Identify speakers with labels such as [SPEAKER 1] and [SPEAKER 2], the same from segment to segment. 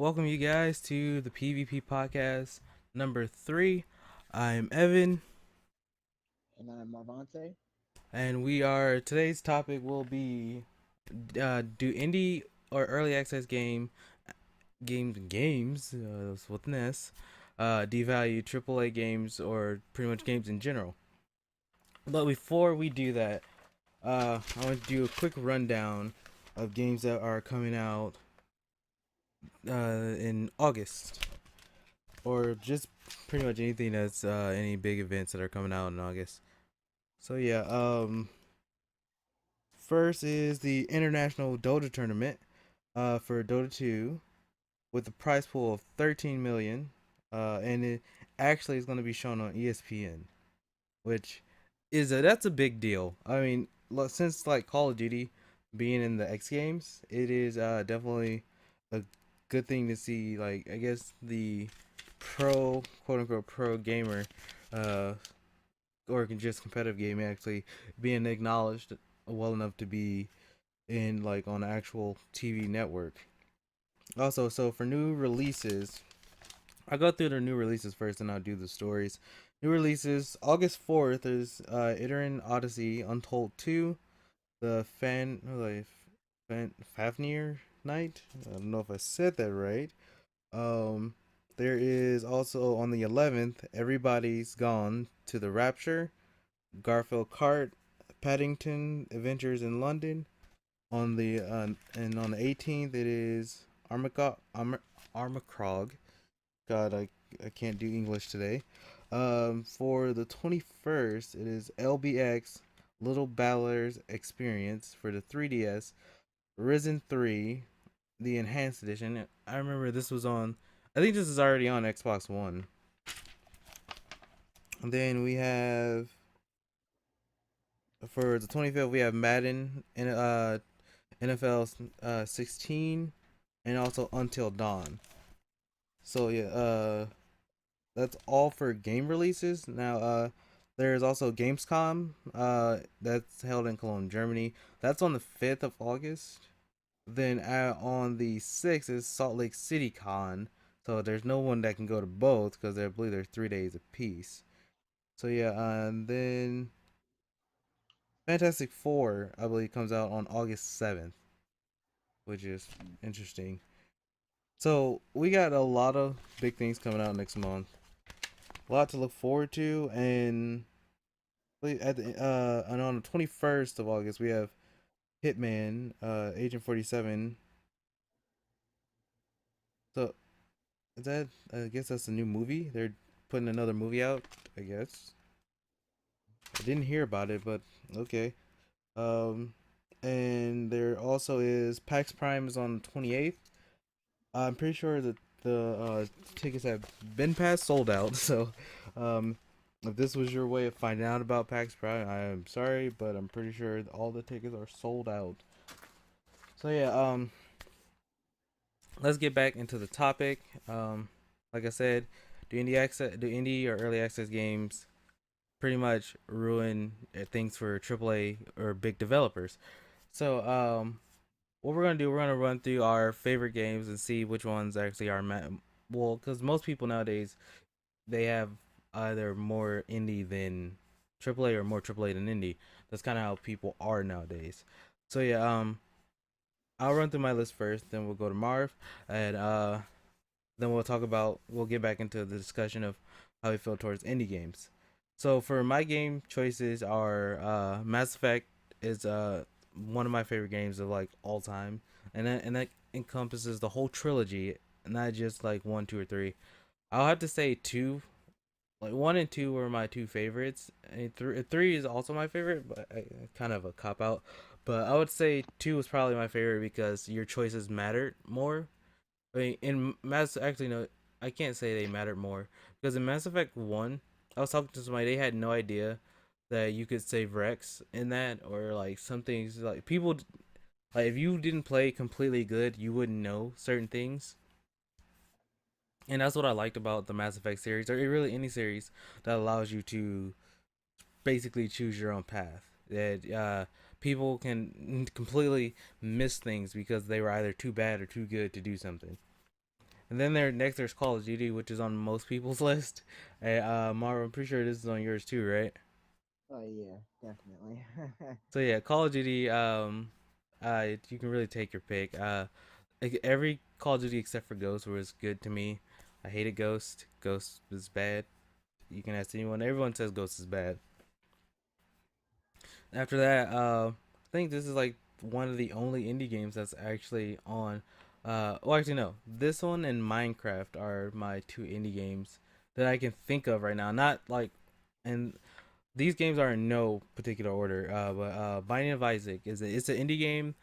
[SPEAKER 1] welcome you guys to the PvP podcast number 3. I'm Evan,
[SPEAKER 2] And I'm Marvante.
[SPEAKER 1] and today's topic will be do indie or early access games with an S devalue AAA games or pretty much games in general. But before we do that, I want to do a quick rundown of games that are coming out in August, or just pretty much anything that's any big events that are coming out in August. So yeah, first is the International Dota Tournament for Dota 2 with a prize pool of 13 million, and it actually is going to be shown on ESPN, which that's a big deal. I mean, since like Call of Duty being in the X Games, it is definitely a good thing to see. Like, I guess the pro, quote unquote, pro gamer, uh, or just competitive gaming actually being acknowledged well enough to be in like on an actual TV network. Also, so for new releases, I'll go through the new releases first, and I'll do the stories. New releases August 4th is Iteran Odyssey Untold 2, the Fafnir Night. I don't know if I said that right. Um, there is also on the 11th, Everybody's Gone to the Rapture, Garfield Kart, Paddington Adventures in London. On the 18th, it is Armacrog. God, I can't do English today. For the 21st, it is LBX Little Baller's Experience for the 3DS, Risen 3, the Enhanced Edition. I remember this was on. I think this is already on Xbox One. And then we have for the 25th, we have Madden and NFL 16, and also Until Dawn. So yeah, that's all for game releases. Now, there's also Gamescom, that's held in Cologne, Germany. That's on the 5th of August. Then on the 6th is Salt Lake City Con. So there's no one that can go to both because I believe they're 3 days apiece. So yeah, and then Fantastic Four, I believe, comes out on August 7th, which is interesting. So we got a lot of big things coming out next month. A lot to look forward to, and and on the 21st of August we have Hitman, Agent 47. So is that? I guess that's a new movie. They're putting another movie out. I guess I didn't hear about it, but okay. Um, and there also is PAX Prime is on the 28th. I'm pretty sure that the tickets have been past sold out. So, um, if this was your way of finding out about PAX Prime, I am sorry, but I'm pretty sure all the tickets are sold out. So yeah, let's get back into the topic. Like I said, do indie or early access games pretty much ruin things for AAA or big developers? So, what we're gonna do, we're gonna run through our favorite games and see which ones actually are well, because most people nowadays they have either more indie than AAA or more AAA than indie. That's kind of how people are nowadays. So yeah, I'll run through my list first, then we'll go to Marv, and then we'll get back into the discussion of how we feel towards indie games. So for my game choices are Mass Effect is one of my favorite games of like all time, and that encompasses the whole trilogy, not just like one, two, or three. I'll have to say two, like one and two were my two favorites. And three is also my favorite, but kind of a cop out. But I would say two was probably my favorite because your choices mattered more. I mean, in Mass, actually no, I can't say they mattered more because in Mass Effect One, I was talking to somebody. They had no idea that you could save Rex in that, or like some things like people like if you didn't play completely good, you wouldn't know certain things. And that's what I liked about the Mass Effect series, or really any series that allows you to basically choose your own path. That people can completely miss things because they were either too bad or too good to do something. And then there's Call of Duty, which is on most people's list. Hey, Marvel, I'm pretty sure this is on yours too, right?
[SPEAKER 2] Oh yeah, definitely.
[SPEAKER 1] So yeah, Call of Duty. You can really take your pick. Like, every Call of Duty except for Ghost was good to me. I hated Ghost. Ghost was bad. You can ask anyone. Everyone says Ghost is bad. After that, I think this is like one of the only indie games that's actually on. Well, actually, no. This one and Minecraft are my two indie games that I can think of right now. Not like, and these games are in no particular order. But Binding of Isaac it's an indie game.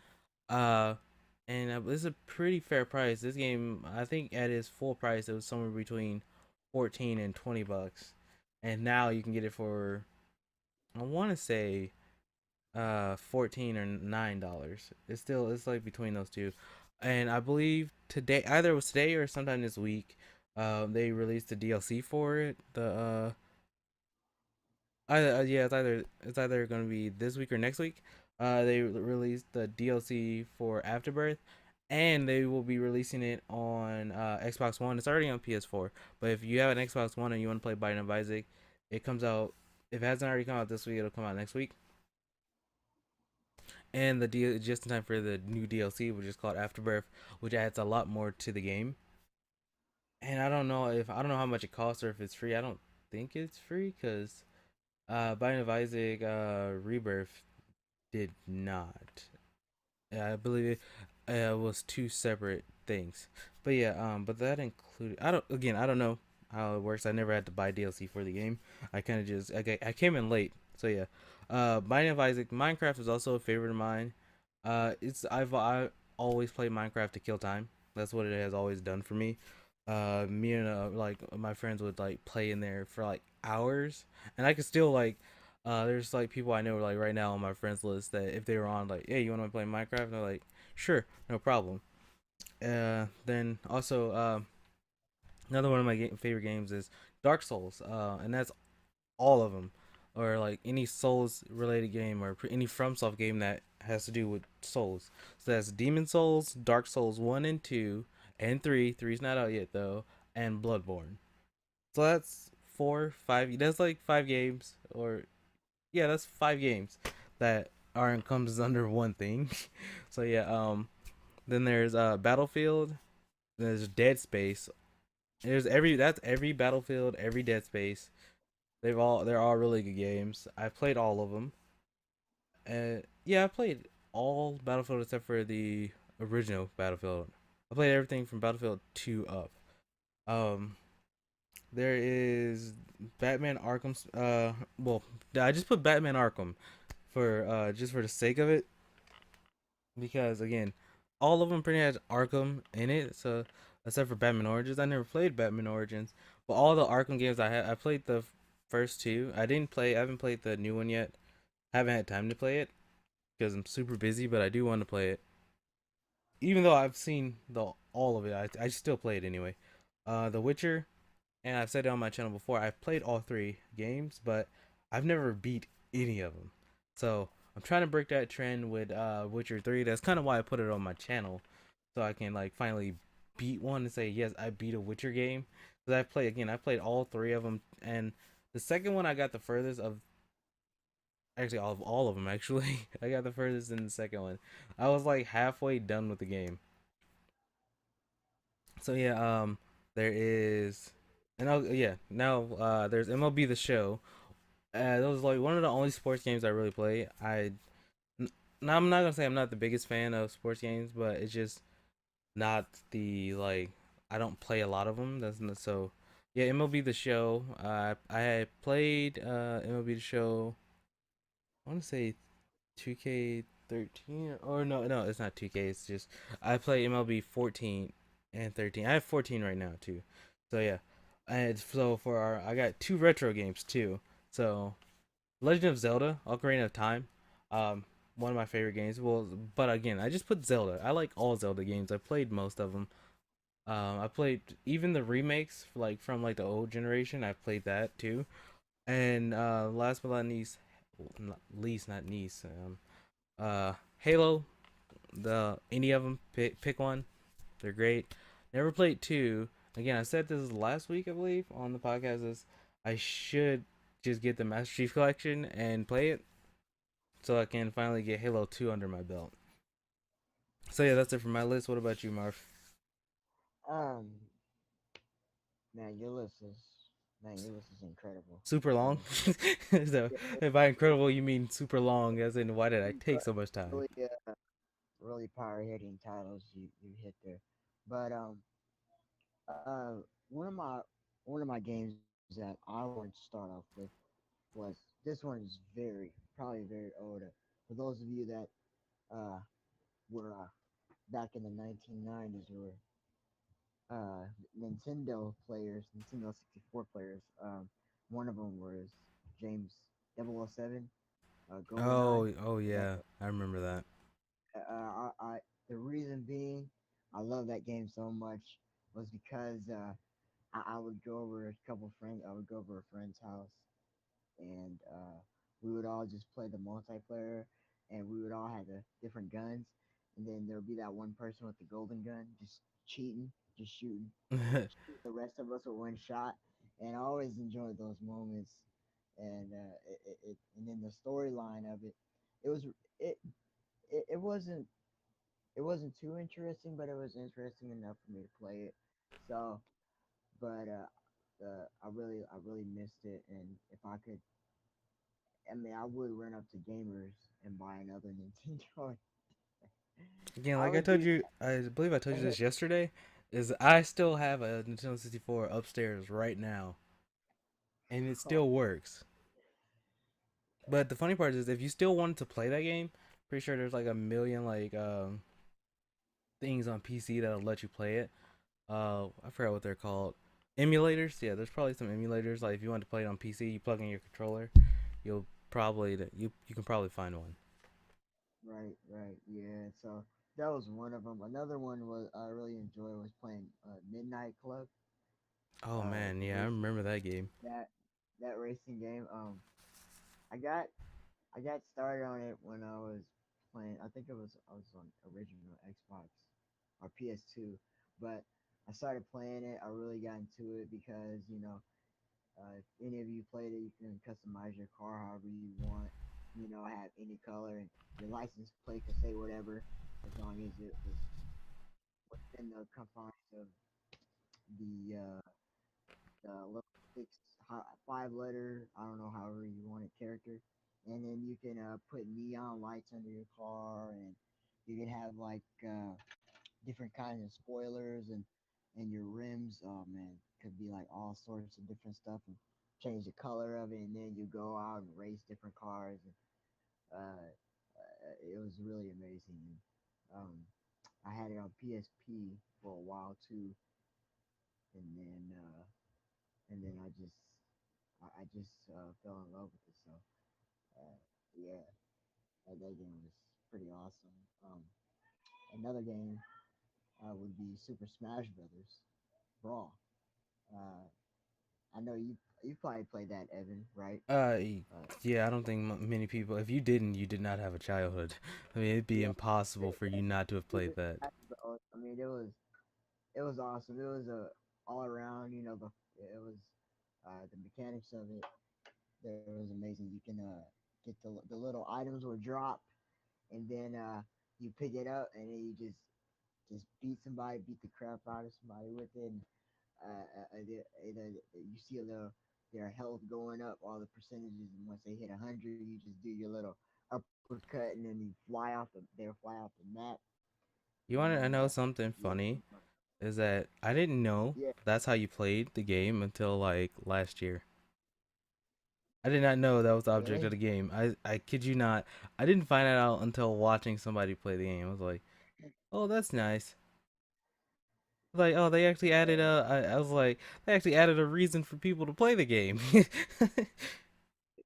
[SPEAKER 1] Uh, and it's a pretty fair price. This game, I think, at its full price, it was somewhere between 14 and $20, and now you can get it for, I want to say, 14 or $9. It's like between those two, and I believe today, either it was today or sometime this week, they released the DLC for it. Yeah, it's either gonna be this week or next week. They released the DLC for Afterbirth, and they will be releasing it on Xbox One. It's already on PS4, but if you have an Xbox One and you want to play Binding of Isaac, it comes out. If it hasn't already come out this week, it'll come out next week. And the deal just in time for the new DLC, which is called Afterbirth, which adds a lot more to the game. And I don't know how much it costs or if it's free. I don't think it's free because Binding of Isaac Rebirth did not. I believe it was two separate things. But yeah, but that included. I don't know how it works. I never had to buy DLC for the game. I kind of just I came in late. So yeah, Binding of Isaac. Minecraft is also a favorite of mine. I always play Minecraft to kill time. That's what it has always done for me. Me and like my friends would like play in there for like hours, and I could still like. There's like people I know like right now on my friends list that if they were on like, hey, you want to play Minecraft? They're like, sure, no problem. Then also another one of my favorite games is Dark Souls, and that's all of them, or like any Souls related game or any FromSoft game that has to do with Souls. So that's Demon Souls, Dark Souls 1 and 2 and 3. Three's not out yet though, and Bloodborne. So that's 4, 5. That's like 5 games, or yeah, that's 5 games that are encompassed under one thing. So yeah, then there's Battlefield, there's Dead Space. That's every Battlefield, every Dead Space. They're all really good games. I played all of them. Yeah, I played all Battlefield except for the original Battlefield. I played everything from Battlefield 2 up. Um, there is Batman Arkham. Well, I just put Batman Arkham for just for the sake of it, because again, all of them pretty much Arkham in it. So except for Batman Origins, I never played Batman Origins, but all the Arkham games I played the first two. I haven't played the new one yet. I haven't had time to play it because I'm super busy, but I do want to play it. Even though I've seen the all of it, I still play it anyway. The Witcher, and I've said it on my channel before. I've played all 3 games, but I've never beat any of them. So I'm trying to break that trend with Witcher 3. That's kind of why I put it on my channel, so I can like finally beat one and say yes, I beat a Witcher game. Because I played all 3 of them, and the second one I got the furthest of. Actually, all of them. Actually, I got the furthest in the second one. I was like halfway done with the game. So yeah, there is, and now there's MLB The Show. That was like one of the only sports games I really play. Now I'm not gonna say I'm not the biggest fan of sports games, but it's just not the like I don't play a lot of them. That's not, so yeah. MLB The Show. I had played MLB The Show. I want to say 2K13, or no, it's not 2K. It's just I play MLB 14 and 13. I have 14 right now too. So yeah, and so I got 2 retro games too. So Legend of Zelda: Ocarina of Time, um, one of my favorite games. Well, but again, I just put Zelda. I like all Zelda games. I played most of them. I played even the remakes, like from like the old generation. I played that too. And last but not least, not niece. Halo, the any of them, pick one. They're great. Never played two. Again, I said this last week, I believe, on the podcast. Is I should just get the Master Chief Collection and play it, so I can finally get Halo 2 under my belt. So yeah, that's it for my list. What about you, Marv?
[SPEAKER 2] Um, man, your list is incredible.
[SPEAKER 1] Super long.
[SPEAKER 2] And
[SPEAKER 1] So
[SPEAKER 2] yeah,
[SPEAKER 1] if by incredible you mean super long, as in why did I take
[SPEAKER 2] but
[SPEAKER 1] so much time?
[SPEAKER 2] really, really power hitting titles you hit there. But uh, one of my one of my games that I wanted to start off with was this one is probably very old. For those of you that uh were back in the 1990s or Nintendo players, Nintendo 64 players. One of them was James 007, GoldenEye.
[SPEAKER 1] Oh
[SPEAKER 2] That
[SPEAKER 1] yeah, I remember that.
[SPEAKER 2] the reason being, I love that game so much was because I would go over a couple friends. I would go over a friend's house, and we would all just play the multiplayer, and we would all have the different guns, and then there would be that one person with the golden gun just cheating, just shooting. The rest of us with one shot, and I always enjoyed those moments. And and then the storyline of it, it was it, it wasn't too interesting, but it was interesting enough for me to play it. So, but I really missed it, and if I could, I mean, I would run up to gamers and buy another Nintendo.
[SPEAKER 1] Again,
[SPEAKER 2] I
[SPEAKER 1] like I
[SPEAKER 2] would
[SPEAKER 1] told
[SPEAKER 2] do
[SPEAKER 1] you, I believe I told you this yesterday. Is I still have a Nintendo 64 upstairs right now, and it
[SPEAKER 2] that.
[SPEAKER 1] still works. But the funny part is, if you still wanted to play that game, pretty sure there's like a million things on PC that'll let you play it. I forgot what they're called. Emulators. Yeah, there's probably some emulators. Like if you want to play it on PC, you plug in your controller. You'll probably you can probably find one.
[SPEAKER 2] Right, right, yeah. So that was one of them. Another one was I really enjoyed was playing Midnight Club,
[SPEAKER 1] Oh man,
[SPEAKER 2] the
[SPEAKER 1] yeah, I
[SPEAKER 2] racing
[SPEAKER 1] remember that game.
[SPEAKER 2] that that racing game. I got I got started on it when I was playing. I think I was on original Xbox or PS2, but I started playing it. I really got into it because if any of you played it, you can customize your car however you want. Have any color, and your license plate can say whatever as long as it was within the confines of the little six, 5 letter, I don't know, however you want it, character. And then you can put neon lights under your car, and you can have like different kinds of spoilers and your rims. Oh man, could be like all sorts of different stuff, and change the color of it, and then you go out and race different cars. And it was really amazing. And, I had it on PSP for a while too, and then I just fell in love with it. So uh, yeah, that game was pretty awesome. Another game would be Super Smash Brothers Brawl. Uh, I know you probably played that, Evan, right?
[SPEAKER 1] Uh,
[SPEAKER 2] Uh,
[SPEAKER 1] yeah, I don't think many people. If you didn't, you did not have a childhood. I mean, it'd be
[SPEAKER 2] yeah,
[SPEAKER 1] impossible for you not to have
[SPEAKER 2] Super
[SPEAKER 1] played that.
[SPEAKER 2] Smash Bros. I mean, it was awesome. It was a all around. It was the mechanics of it. There was amazing. You can get the little items will drop, and then you pick it up, and then you just beat somebody, beat the crap out of somebody with it. And, you see a little their health going up, all the percentages, and once they hit 100, you just do your little uppercut, and then you fly off they'll fly off the map,
[SPEAKER 1] You
[SPEAKER 2] and
[SPEAKER 1] want
[SPEAKER 2] then
[SPEAKER 1] to know something
[SPEAKER 2] yeah,
[SPEAKER 1] funny? Is that I didn't know
[SPEAKER 2] yeah,
[SPEAKER 1] that's how you played the game until like last year. I did not know that was the object of
[SPEAKER 2] really,
[SPEAKER 1] the game. I kid you not. I didn't find it out until watching somebody play the game. I was like, oh, that's nice. Like, oh, they actually added
[SPEAKER 2] yeah,
[SPEAKER 1] I was like, they actually added a reason for people to play the game.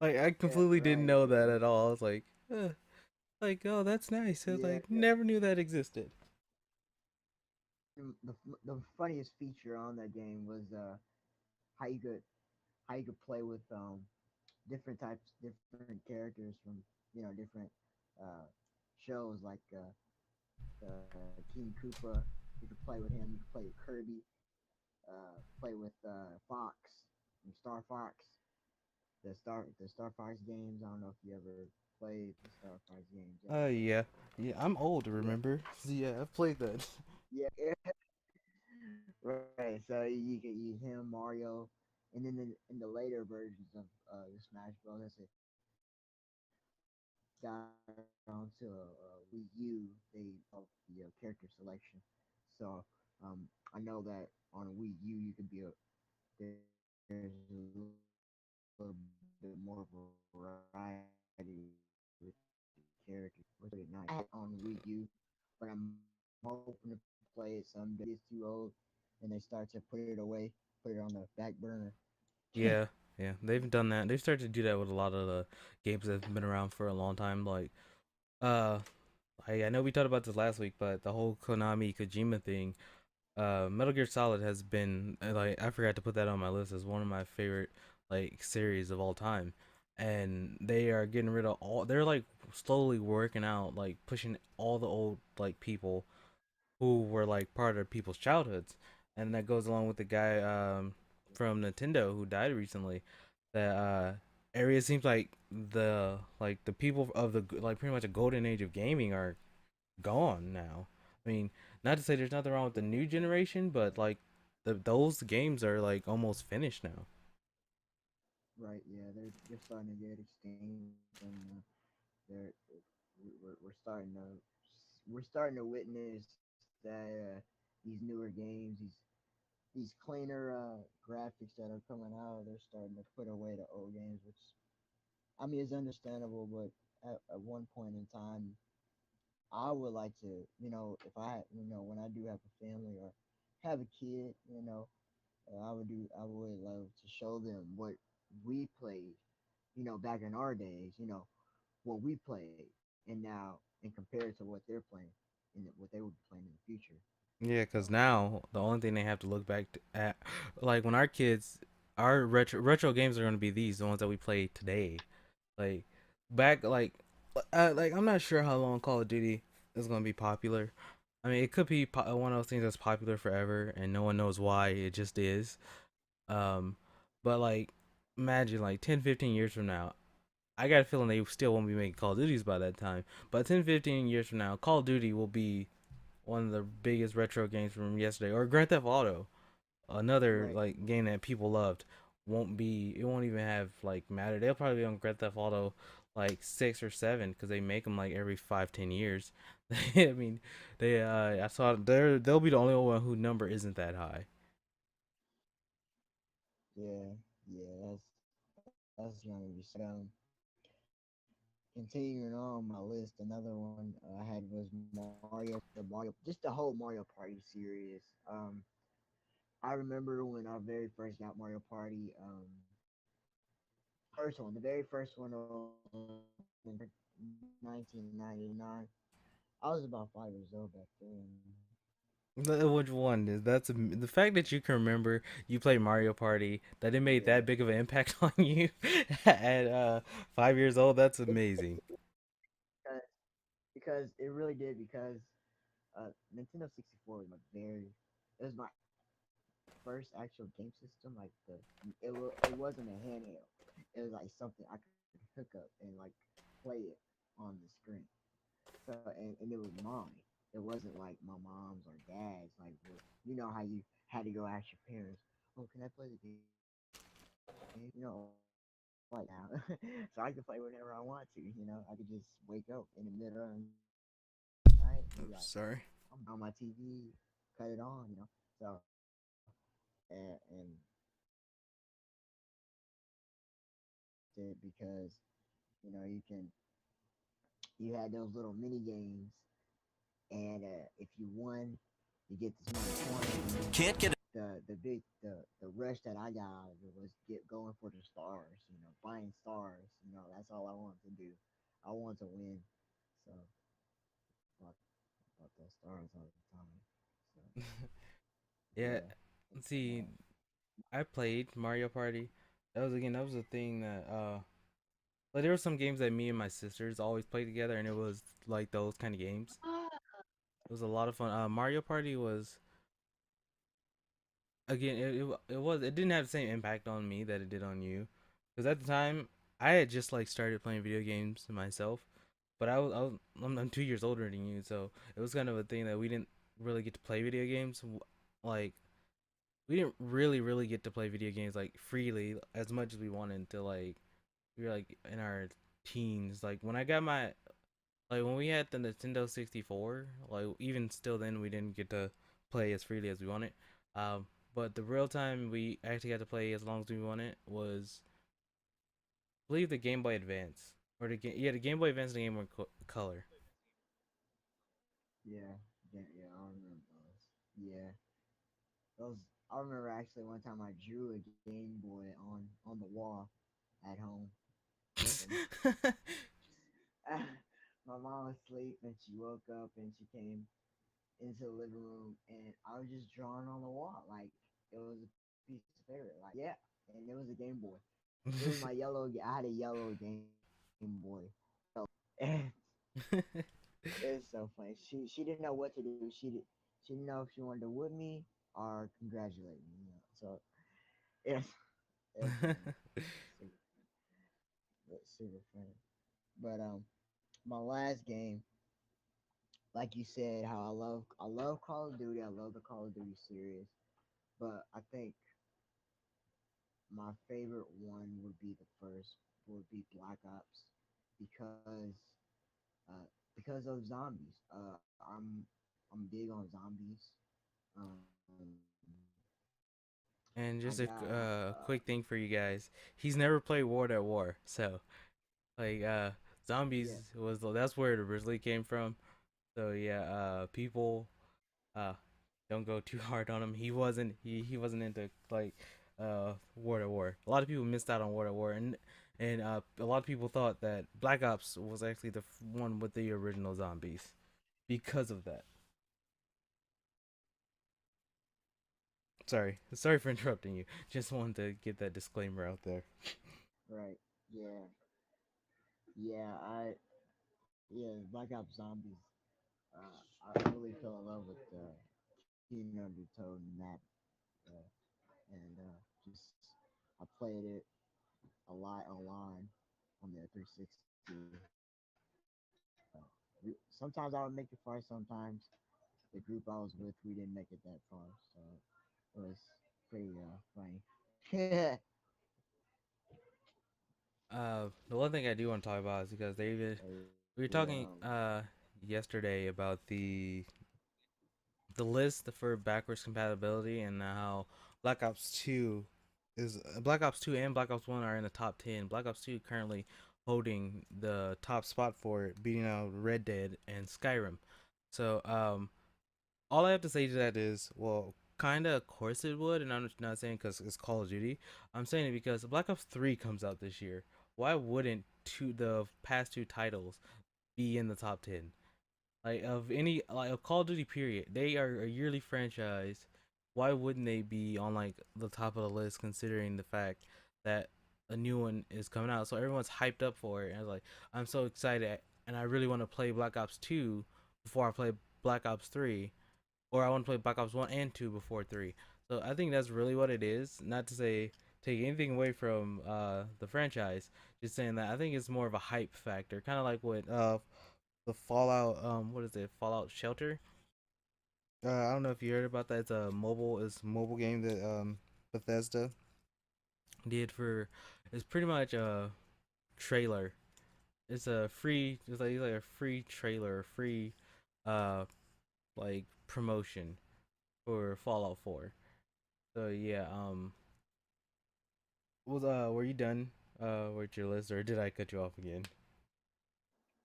[SPEAKER 1] Like, I
[SPEAKER 2] yeah,
[SPEAKER 1] completely didn't
[SPEAKER 2] right,
[SPEAKER 1] know that
[SPEAKER 2] yeah,
[SPEAKER 1] at all. I was like, oh, that's nice. I was
[SPEAKER 2] yeah.
[SPEAKER 1] like, never knew that existed.
[SPEAKER 2] The funniest feature on that game was how you could how you could play with different characters from different uh shows like King Koopa. You could play with him. You could play with Kirby. Play with Fox and Star Fox. The Star Fox games. I don't know if you ever played the Star Fox games yet, but
[SPEAKER 1] Yeah, yeah. I'm old,
[SPEAKER 2] yeah,
[SPEAKER 1] remember? Yeah, I've played that.
[SPEAKER 2] yeah, right. So you can use him, Mario, and then in the later versions of the Smash Bros. Got onto Wii U, they the character selection. So I know that on Wii U you could be a there's a little bit more variety with the characters. Which is pretty nice. I had it on Wii U, but I'm hoping to play it someday. It gets too old, and they start to put it away, put it on the back burner.
[SPEAKER 1] Yeah, yeah. They've done that. They've started to do that with a lot of the games that have been around for a long time. Like, uh, I know we talked about this last week, but the whole Konami Kojima thing. Metal Gear Solid has been like I forgot to put that on my list as one of my favorite like series of all time, and they are getting rid of all. They're like slowly working out like pushing all the old like people who were like part of people's childhoods, and that goes along with the guy from Nintendo who died recently. That area seems like the people of the like pretty much a golden age of gaming are gone now. I mean, not to say there's nothing wrong with the new generation, but like those games are like almost finished now.
[SPEAKER 2] Right? Yeah, they're starting to get extinct, and they're we're starting to witness that these newer games, these cleaner graphics that are coming out, they're starting to put away the old games, which I mean is understandable. But at one point in time, I would like to, if when I do have a family or have a kid, I would love to show them what we played, back in our days, what we played, and now and compare it to what they're playing and what they will be playing in the future.
[SPEAKER 1] Yeah,
[SPEAKER 2] So
[SPEAKER 1] because now the only thing they have to look back at, like when our kids, our retro games are going to be these, the ones that we play today. Like back, like I'm not sure how long Call of Duty is going to be popular. I mean, it could be one of those things that's popular forever, and no one knows why. It just is. Um, but like, imagine like 10, 15 years from now, I got a feeling they still won't be making Call of Duties by that time. But 10, 15 years from now, Call of Duty will be one of the biggest retro games from yesterday. Or Grand Theft Auto, another
[SPEAKER 2] right,
[SPEAKER 1] like game that people loved, won't be. It won't even have like matter. They'll probably be on Grand Theft Auto like 6 or 7 because they make them like every 5, 10 years. I mean, they I saw they'll be the only one who number isn't that high.
[SPEAKER 2] yeah, yeah, that's gonna be sad. Continuing on my list, another one I had was just the whole Mario Party series. I remember when I very first got Mario Party. First one, the very first one on 1999. I was about 5 years old back then.
[SPEAKER 1] Which one is the fact that you can remember you played Mario Party, that it made
[SPEAKER 2] Yeah,
[SPEAKER 1] that big of an impact on you at 5 years old? That's
[SPEAKER 2] it,
[SPEAKER 1] amazing.
[SPEAKER 2] because because it really did because Nintendo 64 was my it was my first actual game system. Like it wasn't a handheld. It was like something I could hook up and like play it on the screen. So and it was mine. It wasn't like my mom's or dad's. Like you know how you had to go ask your parents, "Oh, can I play the game?" Like now, so I can play whenever I want to. I could just wake up in the middle of the night and be like, I'm
[SPEAKER 1] Oops,
[SPEAKER 2] on my
[SPEAKER 1] sorry.
[SPEAKER 2] TV, cut it on. So and it because you had those little mini games, and if you won, you get this amount of coins, and then the rush that I got out of it was get going for the stars, buying stars. That's all I wanted to do. I wanted to win, so bought, bought those stars all the time. So
[SPEAKER 1] Yeah,
[SPEAKER 2] yeah, and
[SPEAKER 1] see, I played Mario Party. That was a thing that like there were some games that me and my sisters always played together, and it was like those kind of games. It was a lot of fun. Mario Party was again. It didn't have the same impact on me that it did on you, because at the time I had just like started playing video games myself, but I'm 2 years older than you, so it was kind of a thing that we didn't really get to play video games. Like we didn't really get to play video games like freely as much as we wanted until like we were like in our teens. Like when I got my like when we had the Nintendo 64, like even still then we didn't get to play as freely as we wanted. But the real time we actually got to play as long as we wanted was I believe the Game Boy Advance or the Game Boy Advance and the Game Boy Color.
[SPEAKER 2] Yeah, yeah, yeah. I remember those. Yeah, those. I remember actually one time I drew a Game Boy on the wall at home, and my mom was asleep and she woke up and she came into the living room and I was just drawing on the wall like it was a piece of paper. Like yeah, and it was a Game Boy. It was my yellow. I had a yellow Game Boy, and it's so funny. She didn't know what to do. She didn't know if she wanted to whip me or congratulate me. You know, so it's it's super, it's super funny. But my last game, like you said, how I love Call of Duty. I love the Call of Duty series, but I think my favorite one would be the first would be Black Ops because uh, because of zombies. I'm big on zombies. Um, I
[SPEAKER 1] And
[SPEAKER 2] got
[SPEAKER 1] just a quick thing for you guys, he's never played World at War, so like
[SPEAKER 2] yeah,
[SPEAKER 1] zombies was that's where it originally came from. So yeah, people uh don't go too hard on him. He wasn't into like World at War. A lot of people missed out on World at War, and a lot of people thought that Black Ops was actually the one with the original zombies because of that. Sorry for interrupting you. Just wanted to get that disclaimer out there.
[SPEAKER 2] right. Yeah, yeah. Yeah, Black Ops Zombies. I really fell in love with Keenan Undertow and that, uh, and just I played it a lot online on the 360. Sometimes I would make it far. Sometimes the group I was with, we didn't make it that far. So it was pretty funny.
[SPEAKER 1] The one thing I do want to talk about is because David, we were
[SPEAKER 2] Yeah,
[SPEAKER 1] talking yesterday about the list for backwards compatibility and how Black Ops 2 Black Ops 2 and Black Ops 1 are in the top 10. Black Ops 2 currently holding the top spot for it, beating out Red Dead and Skyrim. So, all I have to say to that is, well, kind of, of course it would, and I'm not saying because it's Call of Duty. I'm saying it because Black Ops 3 comes out this year. Why wouldn't the past two titles be in the top 10? Like of any like a Call of Duty period, they are a yearly franchise. Why wouldn't they be on like the top of the list considering the fact that a new one is coming out? So everyone's hyped up for it, and it's like I'm so excited, and I really want to play Black Ops 2 before I play Black Ops 3, or I want to play Black Ops 1 and 2 before 3. So I think that's really what it is. Not to say take anything away from the franchise, just saying that I think it's more of a hype factor, kind of like what the Fallout what is it, Fallout Shelter. I don't know if you heard about that. It's a mobile game that Bethesda did for. It's pretty much a trailer. It's like a free trailer, free uh like promotion for Fallout 4. So yeah, was were you done with your list, or did I cut you off again?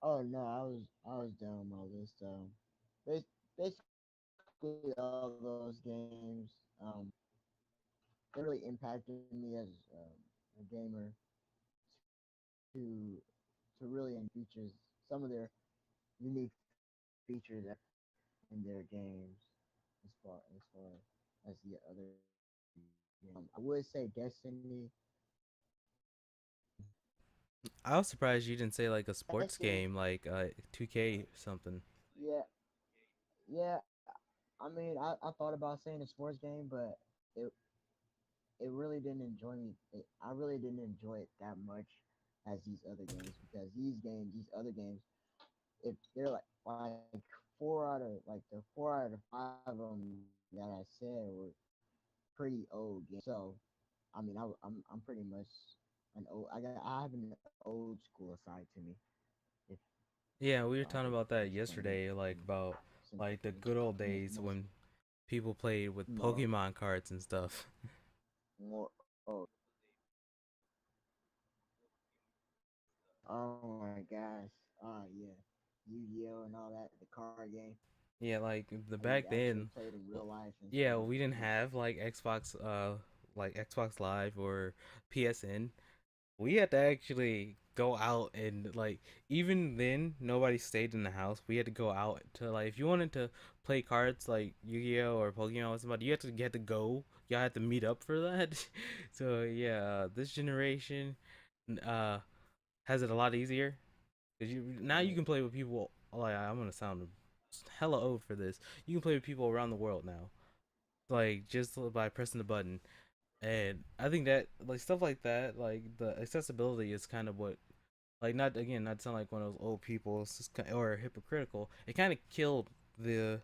[SPEAKER 2] oh no, I was done with my list. Basically all those games, they really impacted me as a gamer to to really features some of their unique features in their games as far as the other games. I would say Destiny.
[SPEAKER 1] I was surprised you didn't say like a sports
[SPEAKER 2] Destiny,
[SPEAKER 1] game like 2K something.
[SPEAKER 2] yeah, Yeah, I mean, I thought about saying a sports game, but it it really didn't enjoy me. I really didn't enjoy it that much as these other games because these other games, if they're like four out of like the 4 out of 5 of them that I said were pretty old games. So, I mean, I'm pretty much I have an old school side to me. If
[SPEAKER 1] Yeah, we
[SPEAKER 2] if
[SPEAKER 1] were
[SPEAKER 2] I could
[SPEAKER 1] talking about that
[SPEAKER 2] explain it
[SPEAKER 1] yesterday, like
[SPEAKER 2] in
[SPEAKER 1] about
[SPEAKER 2] simple
[SPEAKER 1] like the
[SPEAKER 2] terms,
[SPEAKER 1] good old
[SPEAKER 2] more
[SPEAKER 1] days when people played with
[SPEAKER 2] more
[SPEAKER 1] Pokemon cards and stuff.
[SPEAKER 2] more. Oh my gosh. Yeah. Yu-Gi-Oh and all that, the card game.
[SPEAKER 1] Yeah, like the
[SPEAKER 2] How you
[SPEAKER 1] back
[SPEAKER 2] actually
[SPEAKER 1] then,
[SPEAKER 2] played in real life instead
[SPEAKER 1] yeah,
[SPEAKER 2] of
[SPEAKER 1] we didn't
[SPEAKER 2] digital.
[SPEAKER 1] have like Xbox Live or PSN. We had to actually go out and like even then nobody stayed in the house. We had to go out to like if you wanted to play cards like Yu-Gi-Oh or Pokemon with somebody, you had to go. Y'all had to meet up for that. So yeah, this generation uh has it a lot easier because you now you
[SPEAKER 2] Yeah.
[SPEAKER 1] can play with people. Like I'm gonna sound hella old for this. You can play with people around the world now, like just by pressing the button. And I think that like stuff like that, like the accessibility is kind of what like not again not to sound like one of those old people or hypocritical. It kind of killed the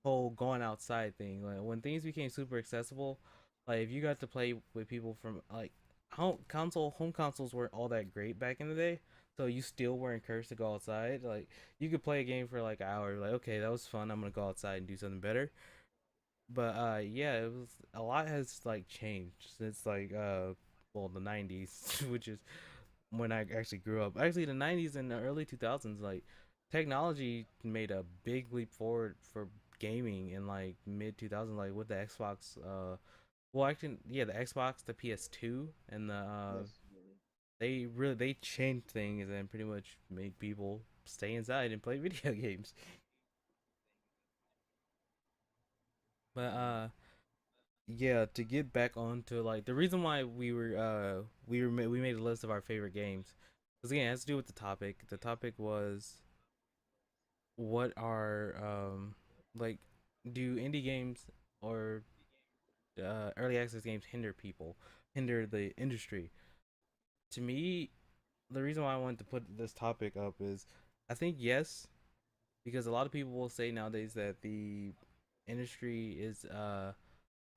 [SPEAKER 1] whole going outside thing. Like when things became super accessible, like if you got to play with people from like home consoles weren't all that great back in the day. So you still were encouraged to go outside. Like you could play a game for like an hour, like okay, that was fun. I'm gonna go outside and do something better. But yeah, it was a lot has like changed since like well the 90s, which is when I actually grew up. Actually, the 90s and the early 2000s, like technology made a big leap forward for gaming in like mid 2000s, like with the Xbox. Well, actually, yeah, the Xbox, the PS2, and the
[SPEAKER 2] Yes. Really.
[SPEAKER 1] they changed things and pretty much made people stay inside and play video games. But yeah, to get back onto like the reason why we made a list of our favorite games, because again, it has to do with the topic. The topic was what are like do indie games or early access games hinder the industry? To me, the reason why I wanted to put this topic up is I think yes, because a lot of people will say nowadays that the industry is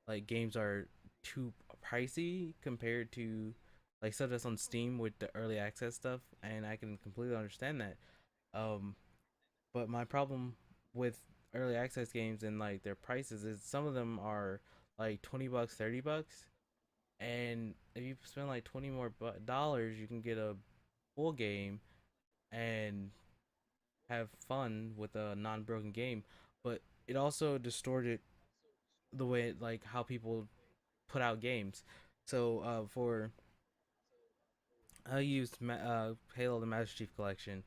[SPEAKER 1] like games are too pricey compared to like stuff that's on Steam with the early access stuff, and I can completely understand that. Um, but my problem with early access games and like their prices is some of them are like $20, $30, and if you spend like 20 more dollars, you can get a full game and have fun with a non-broken game. But it also distorted the way like how people put out games. So for I used Halo the Master Chief Collection.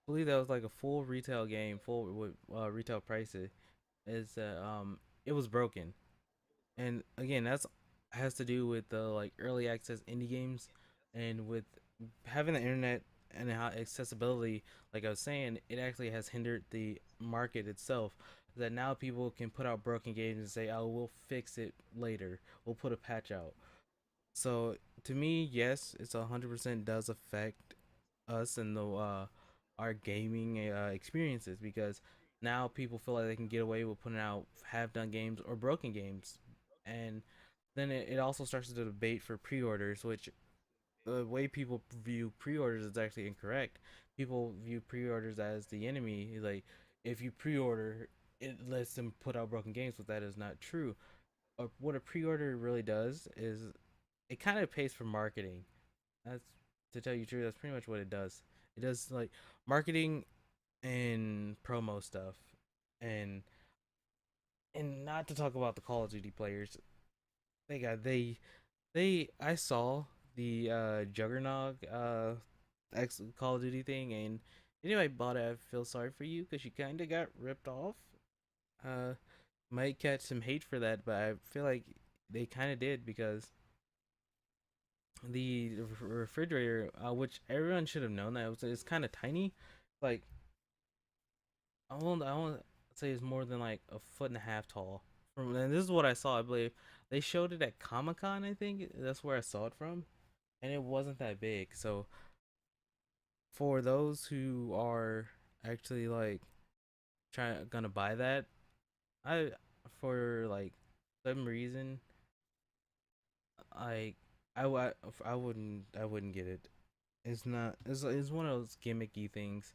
[SPEAKER 1] I believe that was like a full retail game, full with retail prices. Is it was broken, and again that's has to do with the like early access indie games, and with having the internet and how accessibility, like I was saying, it actually has hindered the market itself. That now people can put out broken games and say, "Oh, we'll fix it later. We'll put a patch out." So to me, yes, it's 100% does affect us and the our gaming experiences because now people feel like they can get away with putting out half done games or broken games, and then it also starts the debate for pre-orders, which the way people view pre-orders is actually incorrect. People view pre-orders as the enemy. Like if you pre-order, it lets them put out broken games, but that is not true. What a pre-order really does is it kind of pays for marketing. That's to tell you the truth. That's pretty much what it does. It does like marketing and promo stuff, and not to talk about the Call of Duty players. They got they. I saw the Juggernaut X Call of Duty thing, and anyway, bought it. I feel sorry for you because you kind of got ripped off. Uh, might catch some hate for that, but I feel like they kind of did because the refrigerator, which everyone should have known that it's kind of tiny. Like I won't say it's more than like a foot and a half tall. From and this is what I saw. I believe they showed it at Comic Con. I think that's where I saw it from, and it wasn't that big. So for those who are actually like trying gonna buy that, I for like some reason I I wouldn't get it. It's not. It's one of those gimmicky things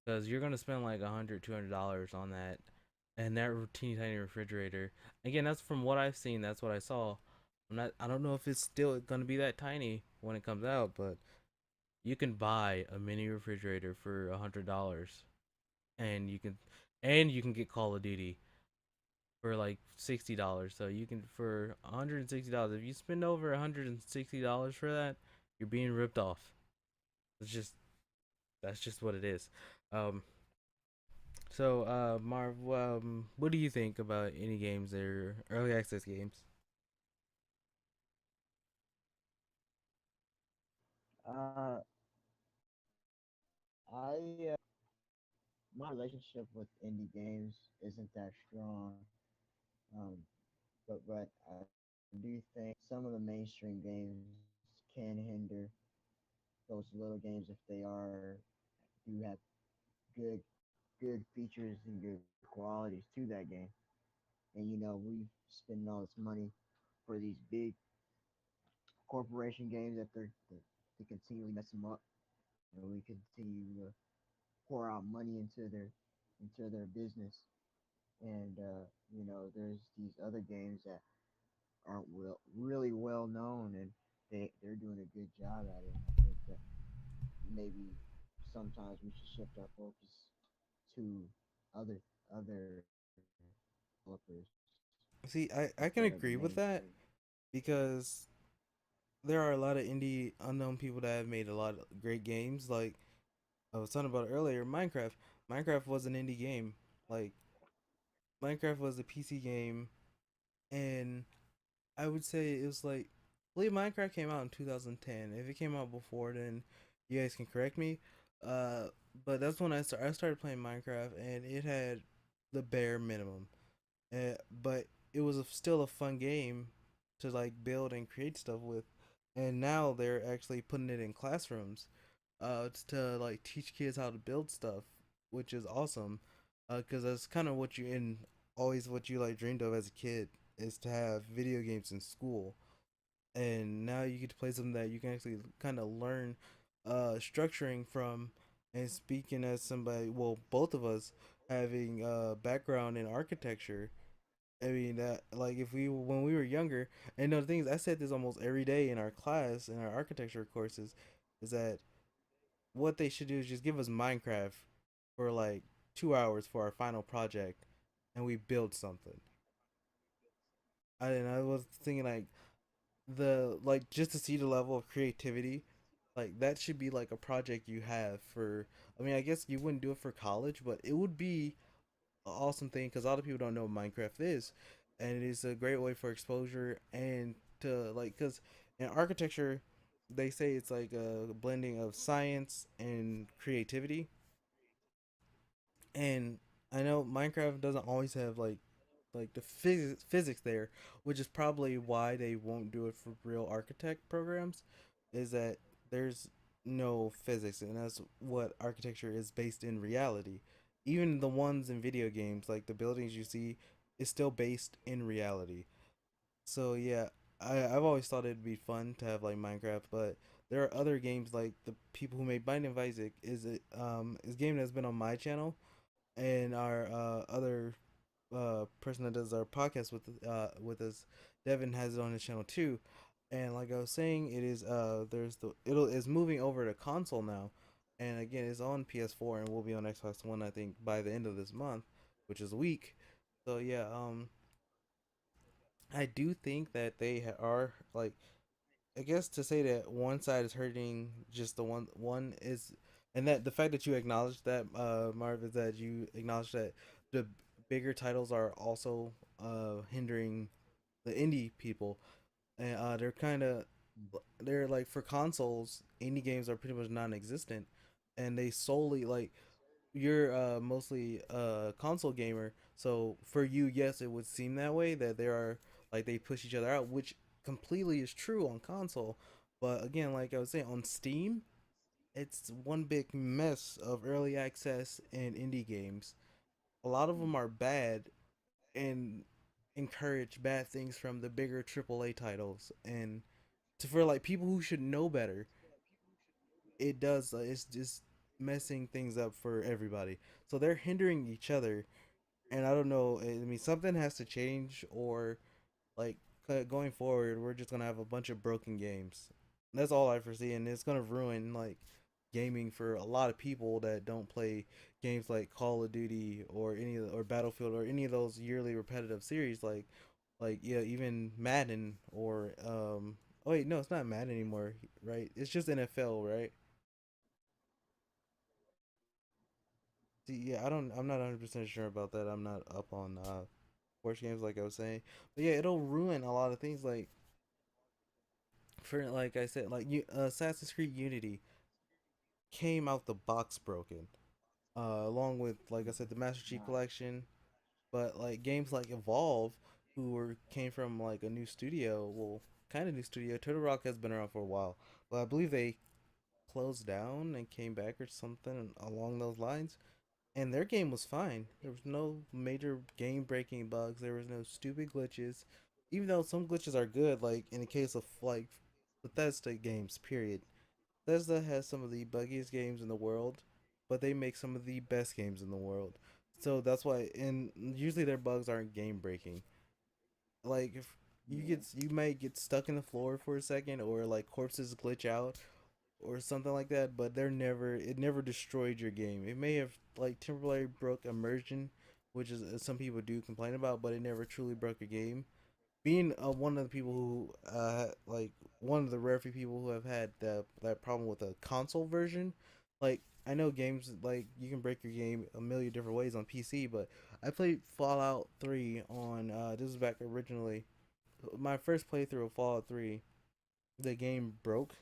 [SPEAKER 1] because you're gonna spend like $100, $200 on that, and that teeny tiny refrigerator. Again, that's from what I've seen. That's what I saw. I'm not. I don't know if it's still gonna be that tiny when it comes out, but you can buy a mini refrigerator for $100, and you can get Call of Duty for like $60. So you can for $160. If you spend over $160 for that, you're being ripped off. It's just that's just what it is. Um, Marv, what do you think about any games that are early access games?
[SPEAKER 2] Uh, I my relationship with indie games isn't that strong. Um, but I do think some of the mainstream games can hinder those little games if they are do have good good features and good qualities to that game. And we spend all this money for these big corporation games that they continually mess them up. We continue to pour out money into their business, and there's these other games that aren't really well known, and they're doing a good job at it. And I think that maybe sometimes we should shift our focus to other other developers
[SPEAKER 1] See, I can
[SPEAKER 2] instead of the
[SPEAKER 1] agree with that
[SPEAKER 2] mainstream.
[SPEAKER 1] because there are a lot of indie unknown people that have made a lot of great games. Like I was talking about earlier, Minecraft. Minecraft was an indie game. Like Minecraft was a PC game, and I would say it was like, I believe Minecraft came out in 2010. If it came out before, then you guys can correct me. Uh, but that's when I started playing Minecraft, and it had the bare minimum. But it was still a fun game to like build and create stuff with. And now they're actually putting it in classrooms, to like teach kids how to build stuff, which is awesome. Because that's kind of what you in always what you like dreamed of as a kid is to have video games in school, and now you get to play something that you can actually kind of learn structuring from. And speaking as somebody, well, both of us having background in architecture, I mean that like if we when we were younger, and the things I said this almost every day in our class in our architecture courses, is that what they should do is just give us Minecraft for like 2 hours for our final project, and we build something. And I was thinking like the like just to see the level of creativity, like that should be like a project you have for. I mean, I guess you wouldn't do it for college, but it would be an awesome thing because a lot of people don't know what Minecraft is, and it is a great way for exposure and to like because in architecture they say it's like a blending of science and creativity, and I know Minecraft doesn't always have like the physics there, which is probably why they won't do it for real architect programs, is that there's no physics, and that's what architecture is based in reality. Even the ones in video games, like the buildings you see, is still based in reality. So yeah, I've always thought it'd be fun to have like Minecraft, but there are other games like the people who made Binding of Isaac is a game that's been on my channel, and our other person that does our podcast with us, Devin, has it on his channel too. And like I was saying, it is there's the it'll is moving over to console now, and again it's on PS4 and will be on Xbox One I think by the end of this month, which is a week. So yeah, I do think that they are like, I guess to say that one side is hurting just the one is, and that the fact that you acknowledge that, Marv, is that you acknowledge that the bigger titles are also hindering the indie people, and they're kind of they're like for consoles, indie games are pretty much non-existent, and they solely like you're mostly a console gamer, so for you, yes, it would seem that way that there are like they push each other out, which completely is true on console. But again, like I was saying, on Steam, it's one big mess of early access and indie games. A lot of them are bad and encourage bad things from the bigger AAA titles, and for like people who should know better, it does. It's just messing things up for everybody. So they're hindering each other, and I don't know. I mean, something has to change, or like going forward, we're just gonna have a bunch of broken games. That's all I foresee, and it's gonna ruin like gaming for a lot of people that don't play games like Call of Duty or or Battlefield or any of those yearly repetitive series like yeah, even Madden or oh wait, no, it's not Madden anymore, right? It's just NFL, right? See, yeah, I'm not 100% sure about that. I'm not up on sports games like I was saying. But yeah, it'll ruin a lot of things like for like I said, like you Assassin's Creed Unity came out the box broken. Along with like I said, the Master Chief
[SPEAKER 2] Nah.
[SPEAKER 1] Collection, but like games like Evolve, who were came from like a new studio, well, kind of new studio. Turtle Rock has been around for a while, but I believe they closed down and came back or something along those lines. And their game was fine. There was no major game breaking bugs. There was no stupid glitches. Even though some glitches are good, like in the case of like Bethesda games, period. Bethesda has some of the buggiest games in the world, but they make some of the best games in the world. So that's why, and usually their bugs aren't game breaking. Like if
[SPEAKER 2] Yeah.
[SPEAKER 1] you might get stuck in the floor for a second, or like corpses glitch out, or something like that, but it never destroyed your game. It may have like temporarily broke immersion, which is some people do complain about, but it never truly broke a game. Being one of the people who like one of the rare few people who have had that problem with a console version, like I know games like you can break your game a million different ways on PC, but I played Fallout 3 on this is back originally my first playthrough of Fallout 3. The game broke,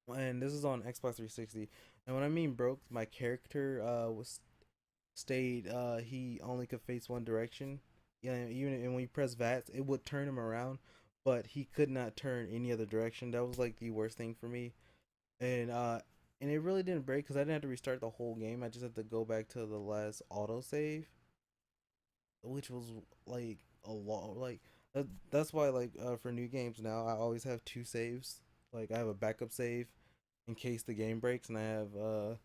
[SPEAKER 1] and this is on Xbox 360. And when I mean broke, my character was stayed. He only could face one direction. Yeah, even and when you press VATS, it would turn him around, but he could not turn any other direction. That was like the worst thing for me. And it really didn't break because I didn't have to restart the whole game. I just had to go back to the last autosave, which was like a lot. Like that's why like for new games now I always have two saves. Like I have a backup save in case the game breaks, and I have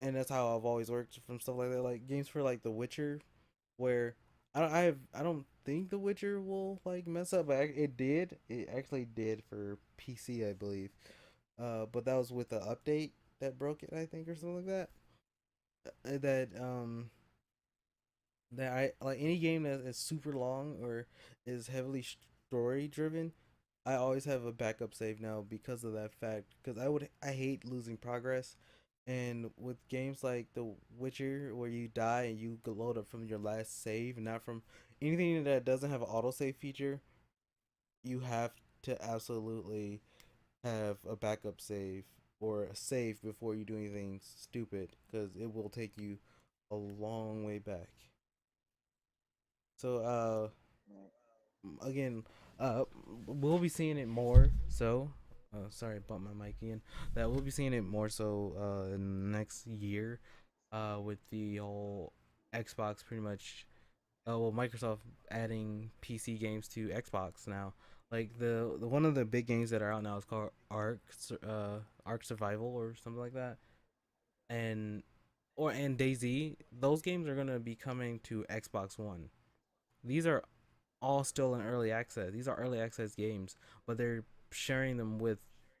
[SPEAKER 1] and that's how I've always worked from stuff like that. Like games for like The Witcher, where I don't think The Witcher will like mess up, but it did. It actually did for PC, I believe. But that was with the update that broke it, I think, or something like that. That that I like any game that is super long or is heavily story driven. I always have a backup save now because of that fact. Because I hate losing progress, and with games like The Witcher where you die and you load up from your last save, not from anything that doesn't have an autosave feature, you have to absolutely have a backup save or a save before you do anything stupid because it will take you a long way back. So
[SPEAKER 2] Right.
[SPEAKER 1] again, we'll be seeing it more. So, sorry, I bumped my mic again. That we'll be seeing it more so in the next year, with the whole Xbox pretty much. Well, Microsoft adding PC games to Xbox now. Like the one of the big games that are out now is called Ark Survival or something like that, and and DayZ. Those games are gonna be coming to Xbox One. These are all still in early access. These are early access games, but they're sharing them with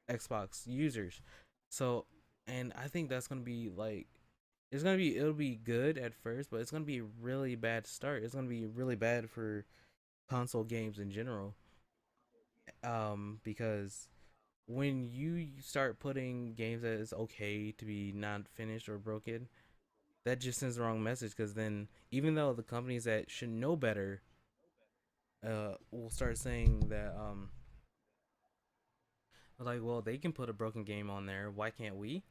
[SPEAKER 1] Xbox users. So, and I think that's gonna be like it'll be good at first, but it's gonna be a really bad start. It's gonna be really bad for console games in general. Because when you start putting games that is okay to be not finished or broken, that just sends the wrong message. Because then, even though the companies that should know better, will start saying that like, well, they can put a broken game on there. Why can't we?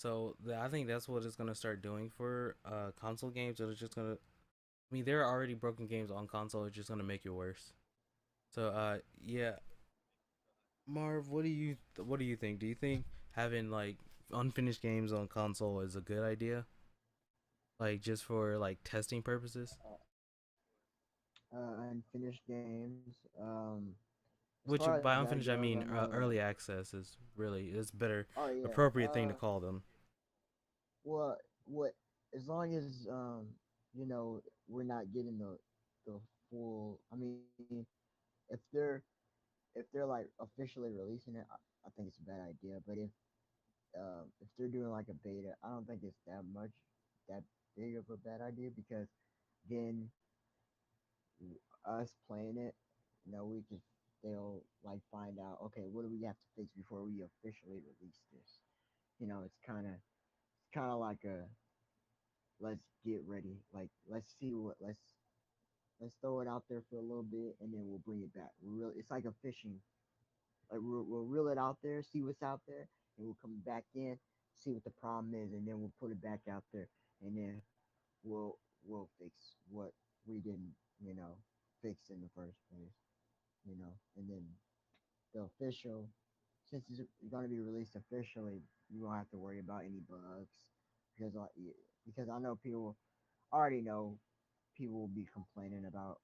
[SPEAKER 1] I think that's what it's gonna start doing for console games. It's just gonna. I mean, there are already broken games on console. It's just gonna make it worse. So yeah, Marv, what do you think? Do you think having like unfinished games on console is a good idea? Like just for like testing purposes?
[SPEAKER 2] Unfinished games. As
[SPEAKER 1] Which
[SPEAKER 2] far
[SPEAKER 1] by
[SPEAKER 2] as that
[SPEAKER 1] unfinished I
[SPEAKER 2] goes, I
[SPEAKER 1] mean
[SPEAKER 2] know.
[SPEAKER 1] early access is really is better
[SPEAKER 2] Oh yeah.
[SPEAKER 1] appropriate thing to call them.
[SPEAKER 2] Well, what? As long as we're not getting the full. I mean, if they're like officially releasing it, I think it's a bad idea. But if they're doing like a beta, I don't think it's that big of a bad idea because then us playing it, we could they'll like find out, okay, what do we have to fix before we officially release this? It's kind of like a let's get ready, like let's throw it out there for a little bit and then we'll bring it back. It's like a fishing. Like we'll reel it out there, see what's out there, and we'll come back in, see what the problem is, and then we'll put it back out there, and then we'll fix what we didn't, you know, fix in the first place. And then the official, since it's going to be released officially, you won't have to worry about any bugs because because I know people already know people will be complaining about,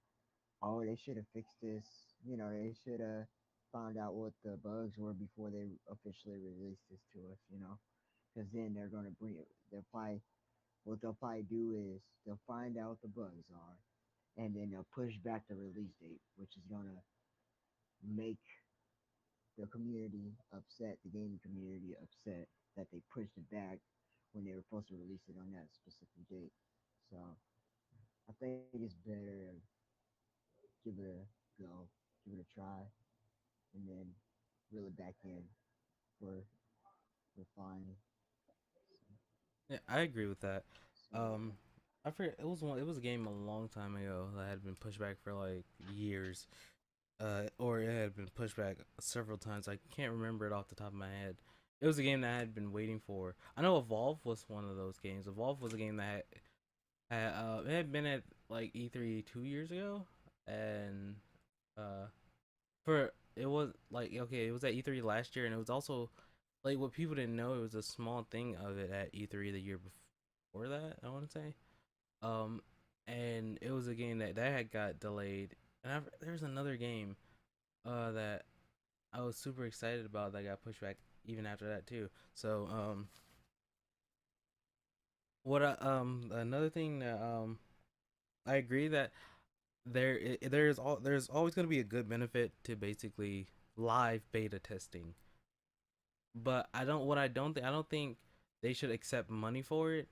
[SPEAKER 2] oh, they should have fixed this. They should have found out what the bugs were before they officially released this to us. Because then they're gonna bring it. What they'll probably do is they'll find out what the bugs are, and then they'll push back the release date, which is gonna make the community upset, the gaming community upset that they pushed it back when they were supposed to release it on that specific date. So I think it's better to give it a go, give it a try, and then reel it back in for fine.
[SPEAKER 1] Yeah, I agree with that.
[SPEAKER 2] So
[SPEAKER 1] Um, I forget it was a game a long time ago that had been pushed back for like years. Or it had been pushed back several times. I can't remember it off the top of my head. It was a game that I had been waiting for. I know Evolve was one of those games. Evolve was a game that it had been at like E3 2 years ago, and uh, for it was like okay, it was at E3 last year, and it was also like what people didn't know. It was a small thing of it at E3 the year before that. I want to say, um, and it was a game that had got delayed. And there's another game that I was super excited about that got pushed back even after that too. So another thing that I agree that there's always going to be a good benefit to basically live beta testing. But I don't think they should accept money for it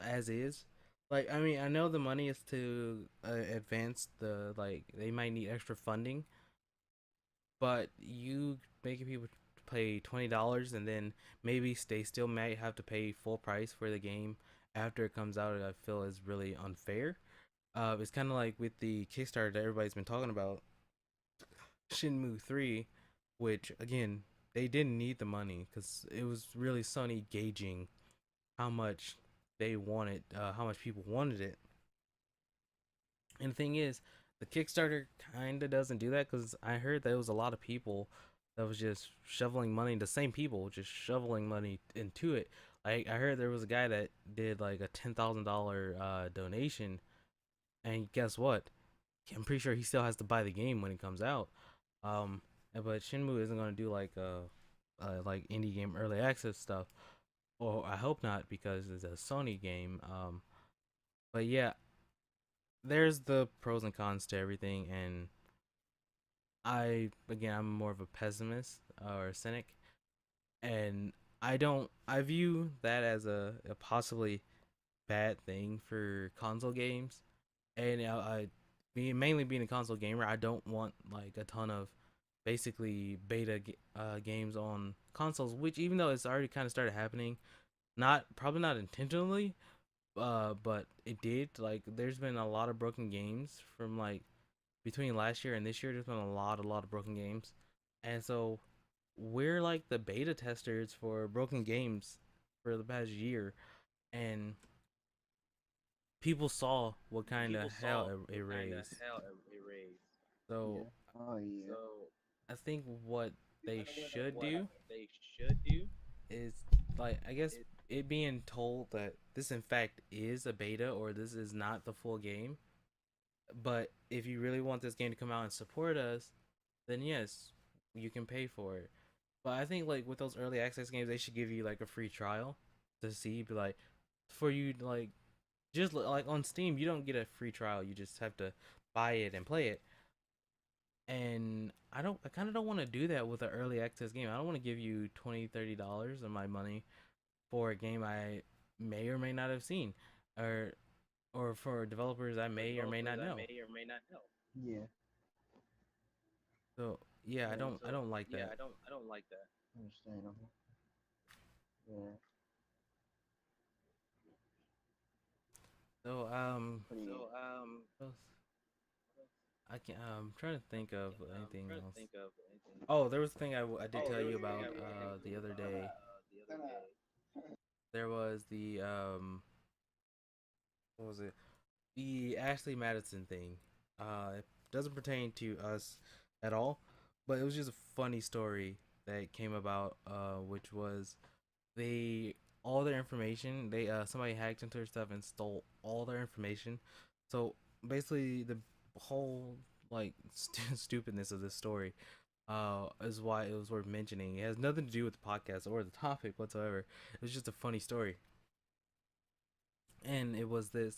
[SPEAKER 1] as is. Like I mean, I know the money is to advance the like they might need extra funding, but you making people pay $20 and then maybe they still might have to pay full price for the game after it comes out, I feel is really unfair. It's kind of like with the Kickstarter that everybody's been talking about, Shenmue 3, which again they didn't need the money because it was really Sony gauging how much they wanted, how much people wanted it. And the thing is, the Kickstarter kind of doesn't do that because I heard there was a lot of people that was just shoveling money. The same people just shoveling money into it. Like I heard there was a guy that did like a $10,000 donation, and guess what? I'm pretty sure he still has to buy the game when it comes out. Um, but Shinmu isn't gonna do like indie game early access stuff, or I hope not because it's a Sony game. But yeah, there's the pros and cons to everything, and I'm more of a pessimist or a cynic, and I view that as a possibly bad thing for console games, and mainly being a console gamer, I don't want like a ton of basically games on consoles, which even though it's already kind of started happening, not probably not intentionally, but it did. Like there's been a lot of broken games from like between last year and this year. There's been a lot of broken games, and so we're like the beta testers for broken games. for the past year, and people saw what kind of hell it raised. So
[SPEAKER 2] Yeah. Oh yeah.
[SPEAKER 1] I think what they should do is, like, I guess it being told that this in fact is a beta or this is not the full game. But if you really want this game to come out and support us, then yes, you can pay for it. But I think like with those early access games, they should give you like a free trial to see, be like, for you like just like on Steam, you don't get a free trial. You just have to buy it and play it. And I kind of don't want to do that with an early access game. I don't want to give you $20, $30 of my money for a game I may or may not have seen, or for developers I may or may not know.
[SPEAKER 2] Yeah.
[SPEAKER 1] So yeah, I don't like that.
[SPEAKER 2] Understandable. Yeah.
[SPEAKER 1] So
[SPEAKER 2] What do you?
[SPEAKER 1] I can I'm trying to think of anything else. Oh, there was a thing I did tell you about the other day. There was the what was it? The Ashley Madison thing. It doesn't pertain to us at all, but it was just a funny story that came about. Which was they all their information. They somebody hacked into their stuff and stole all their information. So basically, the whole like stupidness of this story is why it was worth mentioning. It has nothing to do with the podcast or the topic whatsoever. It was just a funny story, and it was this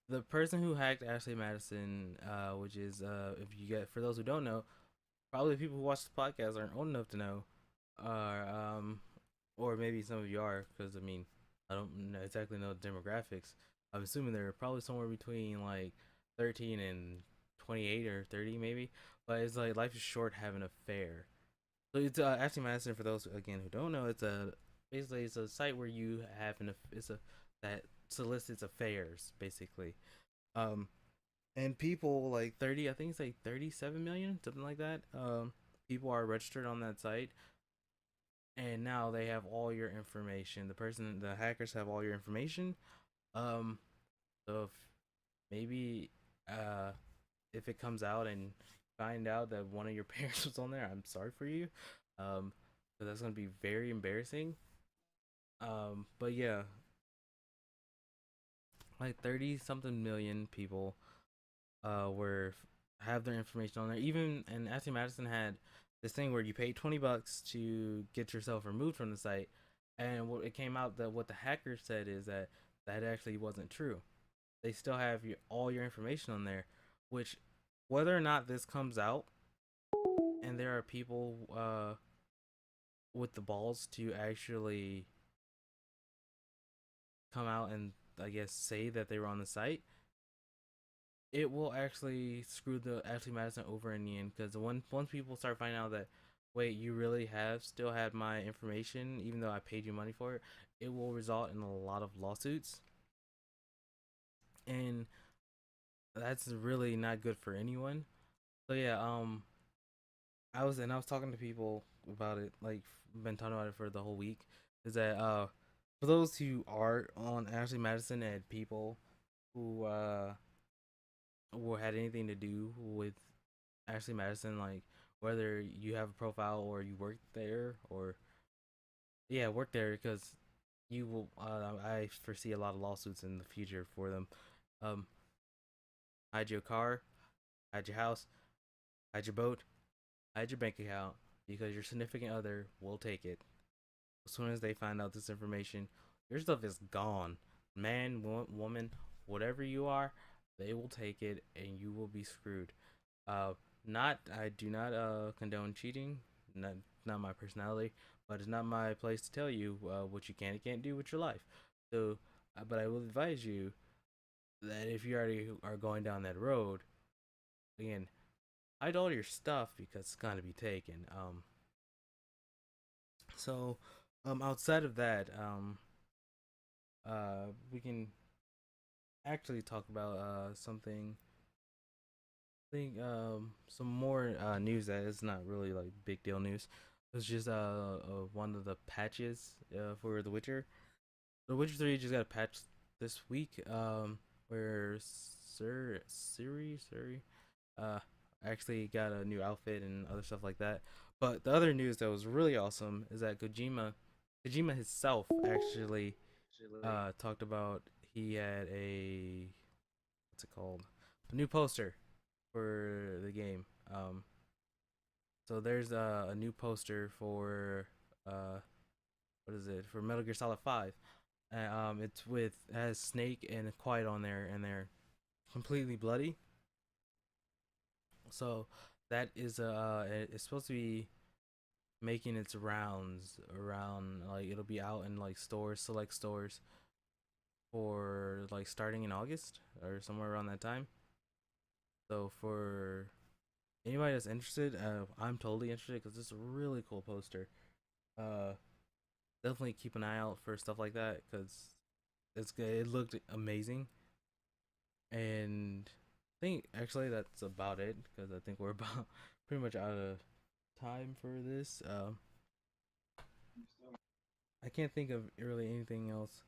[SPEAKER 1] the person who hacked Ashley Madison, which is if you get for those who don't know, probably people who watch the podcast aren't old enough to know, or or maybe some of you are, because I mean, I don't know exactly know the demographics. I'm assuming they're probably somewhere between like 13 and 28 or 30 maybe. But it's like life is short, have an affair. So it's Ashley Madison, for those again who don't know, it's a basically it's a site where you have it's a that solicits affairs basically. Um, and people like 30, I think it's like 37 million, something like that. People are registered on that site, and now they have all your information. The hackers have all your information. Um, so if maybe uh, if it comes out and find out that one of your parents was on there, I'm sorry for you. So that's gonna be very embarrassing. But yeah, like 30 something million people were have their information on there. Even and Ashley Madison had this thing where you paid $20 to get yourself removed from the site, and what it came out that what the hacker said is that that actually wasn't true. They still have all your information on there, which whether or not this comes out, and there are people with the balls to actually come out and I guess say that they were on the site, it will actually screw the Ashley Madison over in the end, because once people start finding out that wait, you really have still had my information even though I paid you money for it, it will result in a lot of lawsuits, and that's really not good for anyone. So yeah, I was talking to people about it, like been talking about it for the whole week. Is that for those who are on Ashley Madison and people who or had anything to do with Ashley Madison, like whether you have a profile or you work there or yeah, work there, because you will. I foresee a lot of lawsuits in the future for them. Um, hide your car, hide your house, hide your boat, hide your bank account, because your significant other will take it as soon as they find out this information. Your stuff is gone. Man, woman, whatever you are, they will take it and you will be screwed. Uh, not I do not condone cheating. Not my personality, but it's not my place to tell you what you can and can't do with your life. So, but I will advise you that if you already are going down that road, again, hide all your stuff because it's gonna be taken. So, outside of that, we can actually talk about something. I think some more news that is not really like big deal news. It was just one of the patches for The Witcher. The Witcher 3 just got a patch this week. Where Siri uh actually got a new outfit and other stuff like that. But the other news that was really awesome is that Kojima himself actually talked about he had a what's it called, a new poster for the game. So there's a new poster for uh what is it, for Metal Gear Solid 5. It's with has Snake and Quiet on there, and they're completely bloody. So that is it's supposed to be making its rounds around, like it'll be out in like stores, select stores, for like starting in August or somewhere around that time. So for anybody that's interested, I'm totally interested because it's a really cool poster. Uh, Definitely keep an eye out for stuff like that because it's good. It looked amazing, and I think actually that's about it because I think we're about pretty much out of time for this. I can't think of really anything else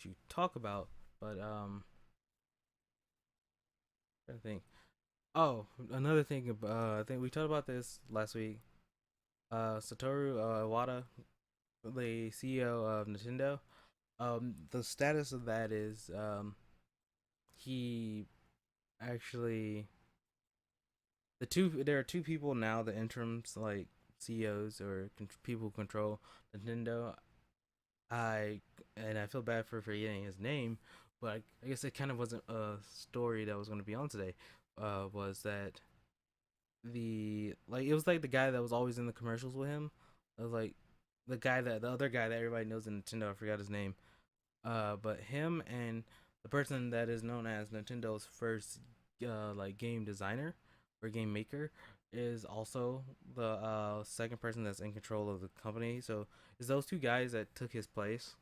[SPEAKER 1] to talk about, but I think. Oh, another thing. I think we talked about this last week. Satoru Iwata, the CEO of Nintendo. The status of that is he actually there are two people now, the interims, like CEOs or people who control Nintendo. I I feel bad for forgetting his name, but I guess it kind of wasn't a story that was going to be on today. Was that the like it was like the guy that was always in the commercials with him. It was like the other guy that everybody knows in Nintendo. I forgot his name. But him and the person that is known as Nintendo's first like game designer or game maker is also the second person that's in control of the company. So it's those two guys that took his place,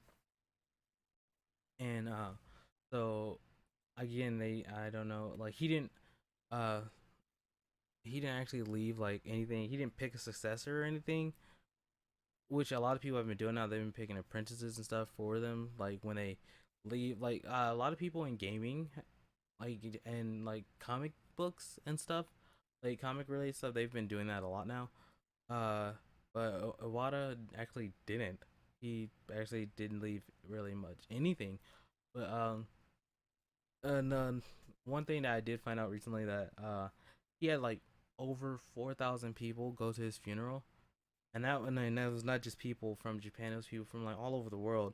[SPEAKER 1] and so again, they I don't know, like uh he didn't actually leave like anything. He didn't pick a successor or anything, which a lot of people have been doing now. They've been picking apprentices and stuff for them, like when they leave. Like a lot of people in gaming, like and like comic books and stuff, like comic related stuff, they've been doing that a lot now. Uh, but Iwata actually didn't. He actually didn't leave really much anything. But and one thing that I did find out recently that he had like over 4,000 people go to his funeral, and that was not just people from Japan. It was people from like all over the world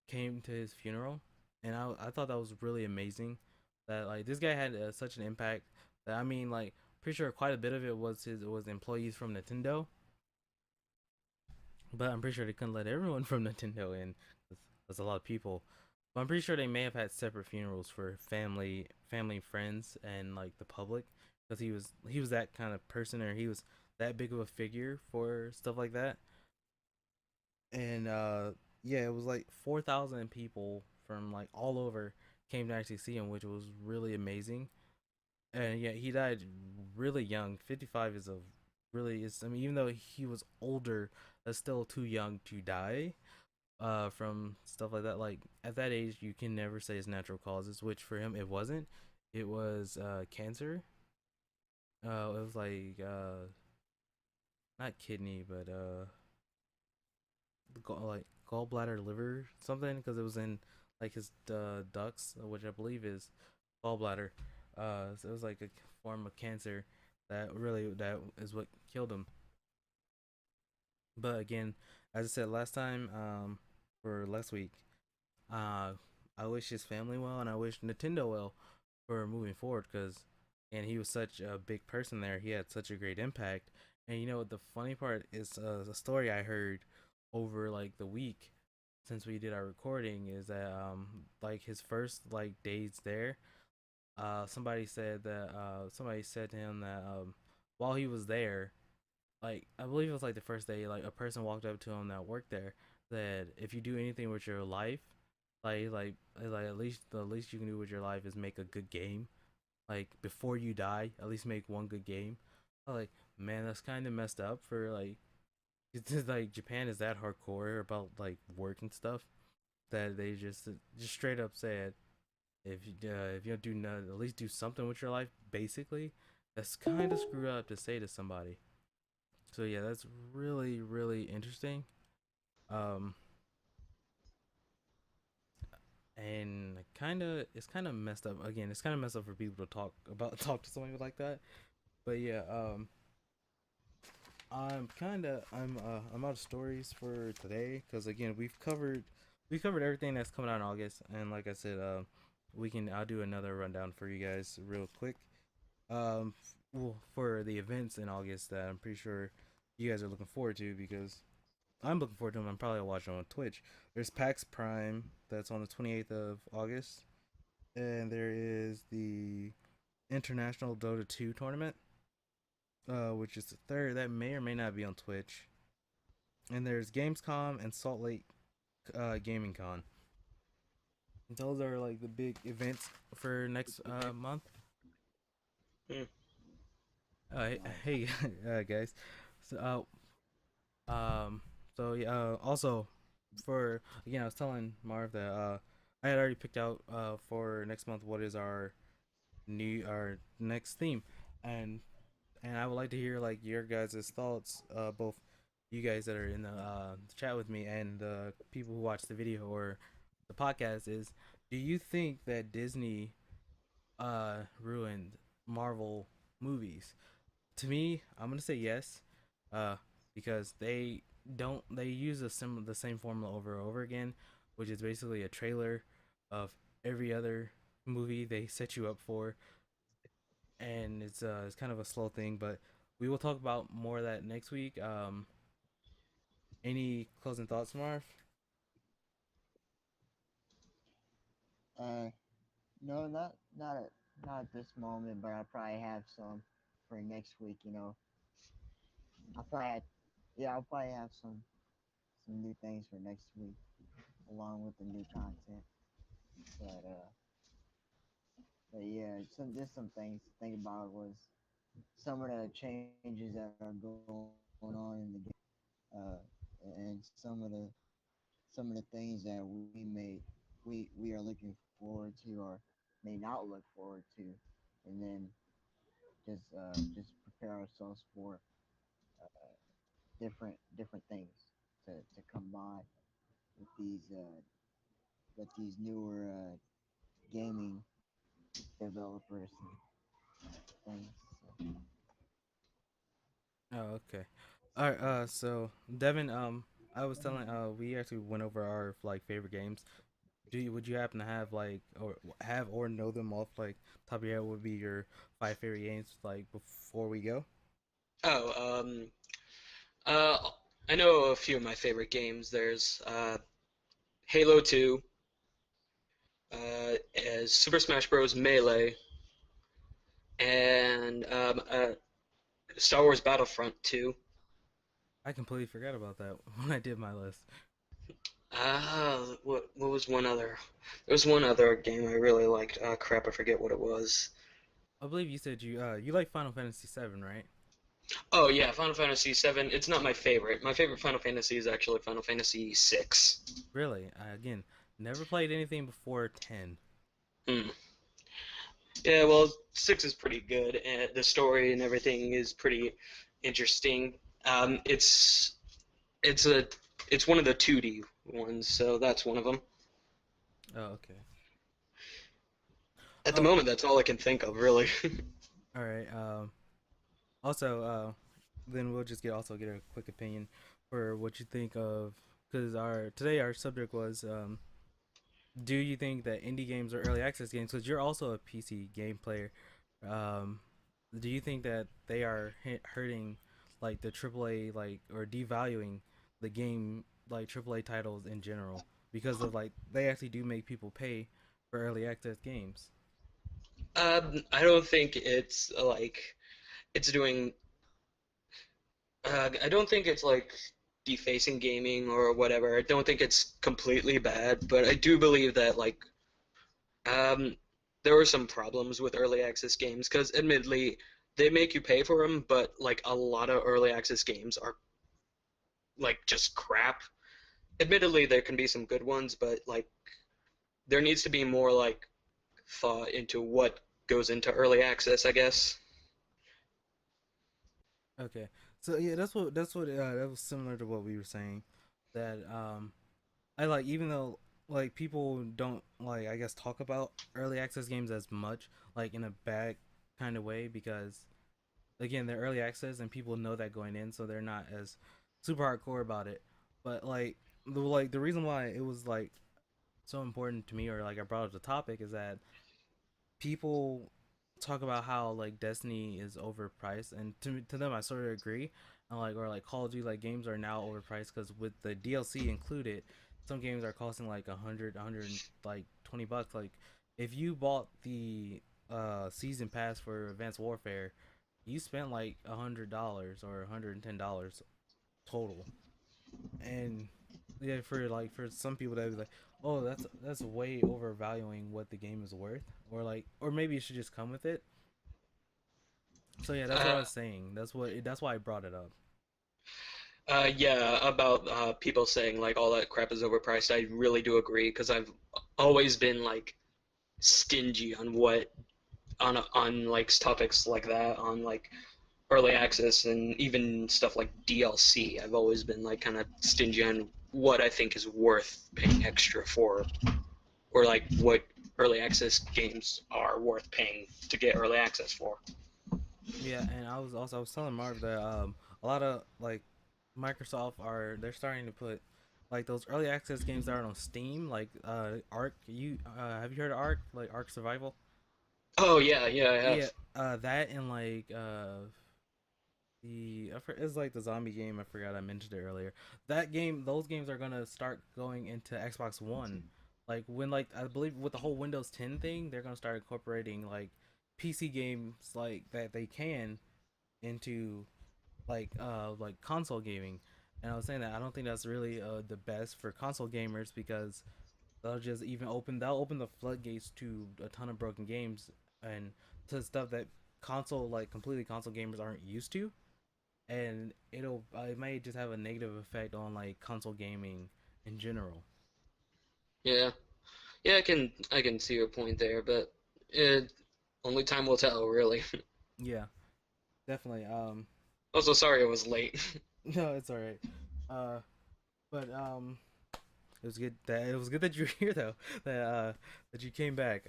[SPEAKER 1] came to his funeral, and I thought that was really amazing. That like this guy had such an impact that I mean like pretty sure quite a bit of it was employees from Nintendo, but I'm pretty sure they couldn't let everyone from Nintendo in. That's a lot of people. But I'm pretty sure they may have had separate funerals for family, friends, and like the public, because he was that kind of person, or he was that big of a figure for stuff like that. And yeah, it was like 4,000 people from like all over came to actually see him, which was really amazing. And yeah, he died really young. 55 is a really is I mean, even though he was older, that's still too young to die from stuff like that. Like at that age you can never say it's natural causes, which for him it wasn't. It was cancer. It was like not kidney, but like gallbladder, liver, something, because it was in like his ducts, which I believe is gallbladder. So it was like a form of cancer that is what killed him. But again, as I said last time, for last week, uh, I wish his family well, and I wish Nintendo well for moving forward, because and he was such a big person there. He had such a great impact. And you know the funny part is a story I heard over like the week since we did our recording is that like his first like days there, somebody said to him that while he was there, like I believe it was like the first day, like a person walked up to him that worked there, that if you do anything with your life, like at least the least you can do with your life is make a good game. Like before you die, at least make one good game. I'm like, man, that's kind of messed up for like It's just like Japan is that hardcore about like work and stuff that they just straight up said if you don't do none, at least do something with your life. Basically, that's kind of screwed up to say to somebody. So yeah, that's really interesting. Um, and it's kind of messed up. Again, it's kind of messed up for people to talk to somebody like that. But yeah, I'm out of stories for today because again we've covered everything that's coming out in August, and like I said, I'll do another rundown for you guys real quick. Well, for the events in August that I'm pretty sure you guys are looking forward to because I'm looking forward to them. I'm probably watching on Twitch. There's PAX Prime that's on the 28th of August, and there is the International Dota 2 tournament, which is the third. That may or may not be on Twitch. And there's Gamescom and Salt Lake Gaming Con. Those are like the big events for next month.
[SPEAKER 3] Mm.
[SPEAKER 2] Nice.
[SPEAKER 1] Hey, guys. So, um, so yeah. Also, for again, I was telling Marv that I had already picked out for next month what is our next theme, and I would like to hear like your guys' thoughts, both you guys that are in the chat with me and the people who watch the video or the podcast. Is do you think that Disney ruined Marvel movies? To me, I'm gonna say yes, uh, because they use the same formula over and over again, which is basically a trailer of every other movie they set you up for, and it's kind of a slow thing, but we will talk about more of that next week. Any closing thoughts, Marv?
[SPEAKER 2] Uh, no, not at this moment, but I probably have some for next week. I probably had, yeah, I'll probably have some new things for next week along with the new content. But yeah, just some things to think about was some of the changes that are going on in the game, and some of the things that we are looking forward to or may not look forward to, and then just prepare ourselves for different things to come by with these newer gaming developers and things. So,
[SPEAKER 1] Oh, okay. All right. So Devin, I was telling, we actually went over our like favorite games. Would you happen to have or know them off like top of your head? Would be your five favorite games like before we go?
[SPEAKER 3] Oh, uh, I know a few of my favorite games. There's Halo 2, as Super Smash Bros. Melee, and Star Wars Battlefront 2.
[SPEAKER 1] I completely forgot about that when I did my list.
[SPEAKER 3] What was one other? There was one other game I really liked. Crap, I forget what it was.
[SPEAKER 1] I believe you said you like Final Fantasy VII, right?
[SPEAKER 3] Oh yeah, Final Fantasy 7. It's not my favorite. My favorite Final Fantasy is actually Final Fantasy 6.
[SPEAKER 1] Really? I again never played anything before 10.
[SPEAKER 3] Hmm. Yeah, well, 6 is pretty good, and the story and everything is pretty interesting. It's a it's one of the 2D ones, so that's one of them.
[SPEAKER 1] Oh, okay.
[SPEAKER 3] At the
[SPEAKER 1] Oh,
[SPEAKER 3] moment, that's all I can think of, really.
[SPEAKER 1] all right. Also, then we'll just get a quick opinion for what you think of because our subject was do you think that indie games or early access games because you're also a PC game player, um, do you think that they are hurting like the AAA like or devaluing the game like AAA titles in general because of like they actually do make people pay for early access games?
[SPEAKER 3] I don't think it's it's doing. I don't think it's like defacing gaming or whatever. I don't think it's completely bad, but I do believe that um, there were some problems with early access games because, admittedly, they make you pay for them, but like a lot of early access games are like just crap. Admittedly, there can be some good ones, but like there needs to be more like thought into what goes into early access, I guess.
[SPEAKER 1] Okay. So yeah, that's what that was similar to what we were saying. That I like, even though like people don't, like, I guess, talk about early access games as much, like in a bad kind of way, because again, they're early access and people know that going in, so they're not as super hardcore about it. But the reason why it was like so important to me, or like I brought up the topic, is that people talk about how like Destiny is overpriced, and to them I sort of agree. And like, or like Call of Duty, like games are now overpriced because with the DLC included, some games are costing like like $20. Like if you bought the season pass for Advanced Warfare, you spent like $100 or $110 total. And yeah, for some people that would be like, oh, that's way overvaluing what the game is worth, or like, or maybe it should just come with it. So yeah, that's what I
[SPEAKER 3] Uh,
[SPEAKER 1] was saying. That's why I brought it up.
[SPEAKER 3] yeah, about people saying like all that crap is overpriced. I really do agree because I've always been like stingy on what on like topics like that, on like early access and even stuff like DLC. I've always been like kind of stingy on what I think is worth paying extra for, or like what early access games are worth paying to get early access for.
[SPEAKER 1] Yeah, and I was telling Marv that a lot of like Microsoft are, they're starting to put like those early access games that are on Steam, like Ark. You have you heard of Ark? Like Ark Survival?
[SPEAKER 3] Oh yeah, yeah, I
[SPEAKER 1] Yeah,
[SPEAKER 3] have.
[SPEAKER 1] that, and like it's like the zombie game. I forgot I mentioned it earlier. That game, those games are gonna start going into Xbox One. Like when, like, I believe with the whole Windows 10 thing, they're gonna start incorporating like PC games like that they can into like console gaming. And I was saying that I don't think that's really the best for console gamers, because they'll open the floodgates to a ton of broken games, and to stuff that completely console gamers aren't used to, and it may just have a negative effect on like console gaming in general.
[SPEAKER 3] Yeah, yeah, I can see your point there, but it, only time will tell, really.
[SPEAKER 1] Yeah, definitely.
[SPEAKER 3] Also, sorry it was late.
[SPEAKER 1] No, it's all right. Uh, but it was good that you're here though. That you came back.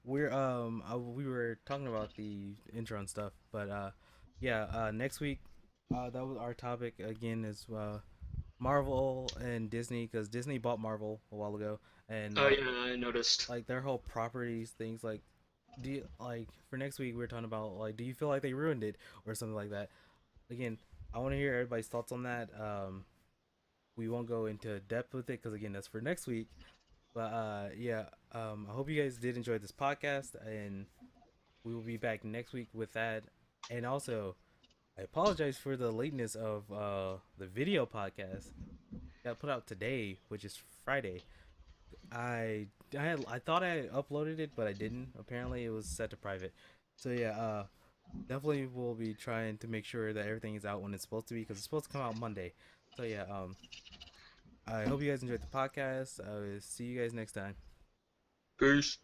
[SPEAKER 1] We were talking about the intro and stuff, but yeah, next week, that was our topic again, is Marvel and Disney, because Disney bought Marvel a while ago, and
[SPEAKER 3] Oh yeah, I noticed.
[SPEAKER 1] like their whole properties things, like, like for next week we're talking about, like, do you feel like they ruined it or something like that. Again, I want to hear everybody's thoughts on that. We won't go into depth with it because again, that's for next week. But yeah, I hope you guys did enjoy this podcast, and we will be back next week with that. And also, I apologize for the lateness of the video podcast that put out today, which is Friday. I thought I uploaded it, but I didn't. Apparently, it was set to private. So yeah, definitely we'll be trying to make sure that everything is out when it's supposed to be, because it's supposed to come out Monday. So yeah, I hope you guys enjoyed the podcast. I will see you guys next time.
[SPEAKER 3] Peace.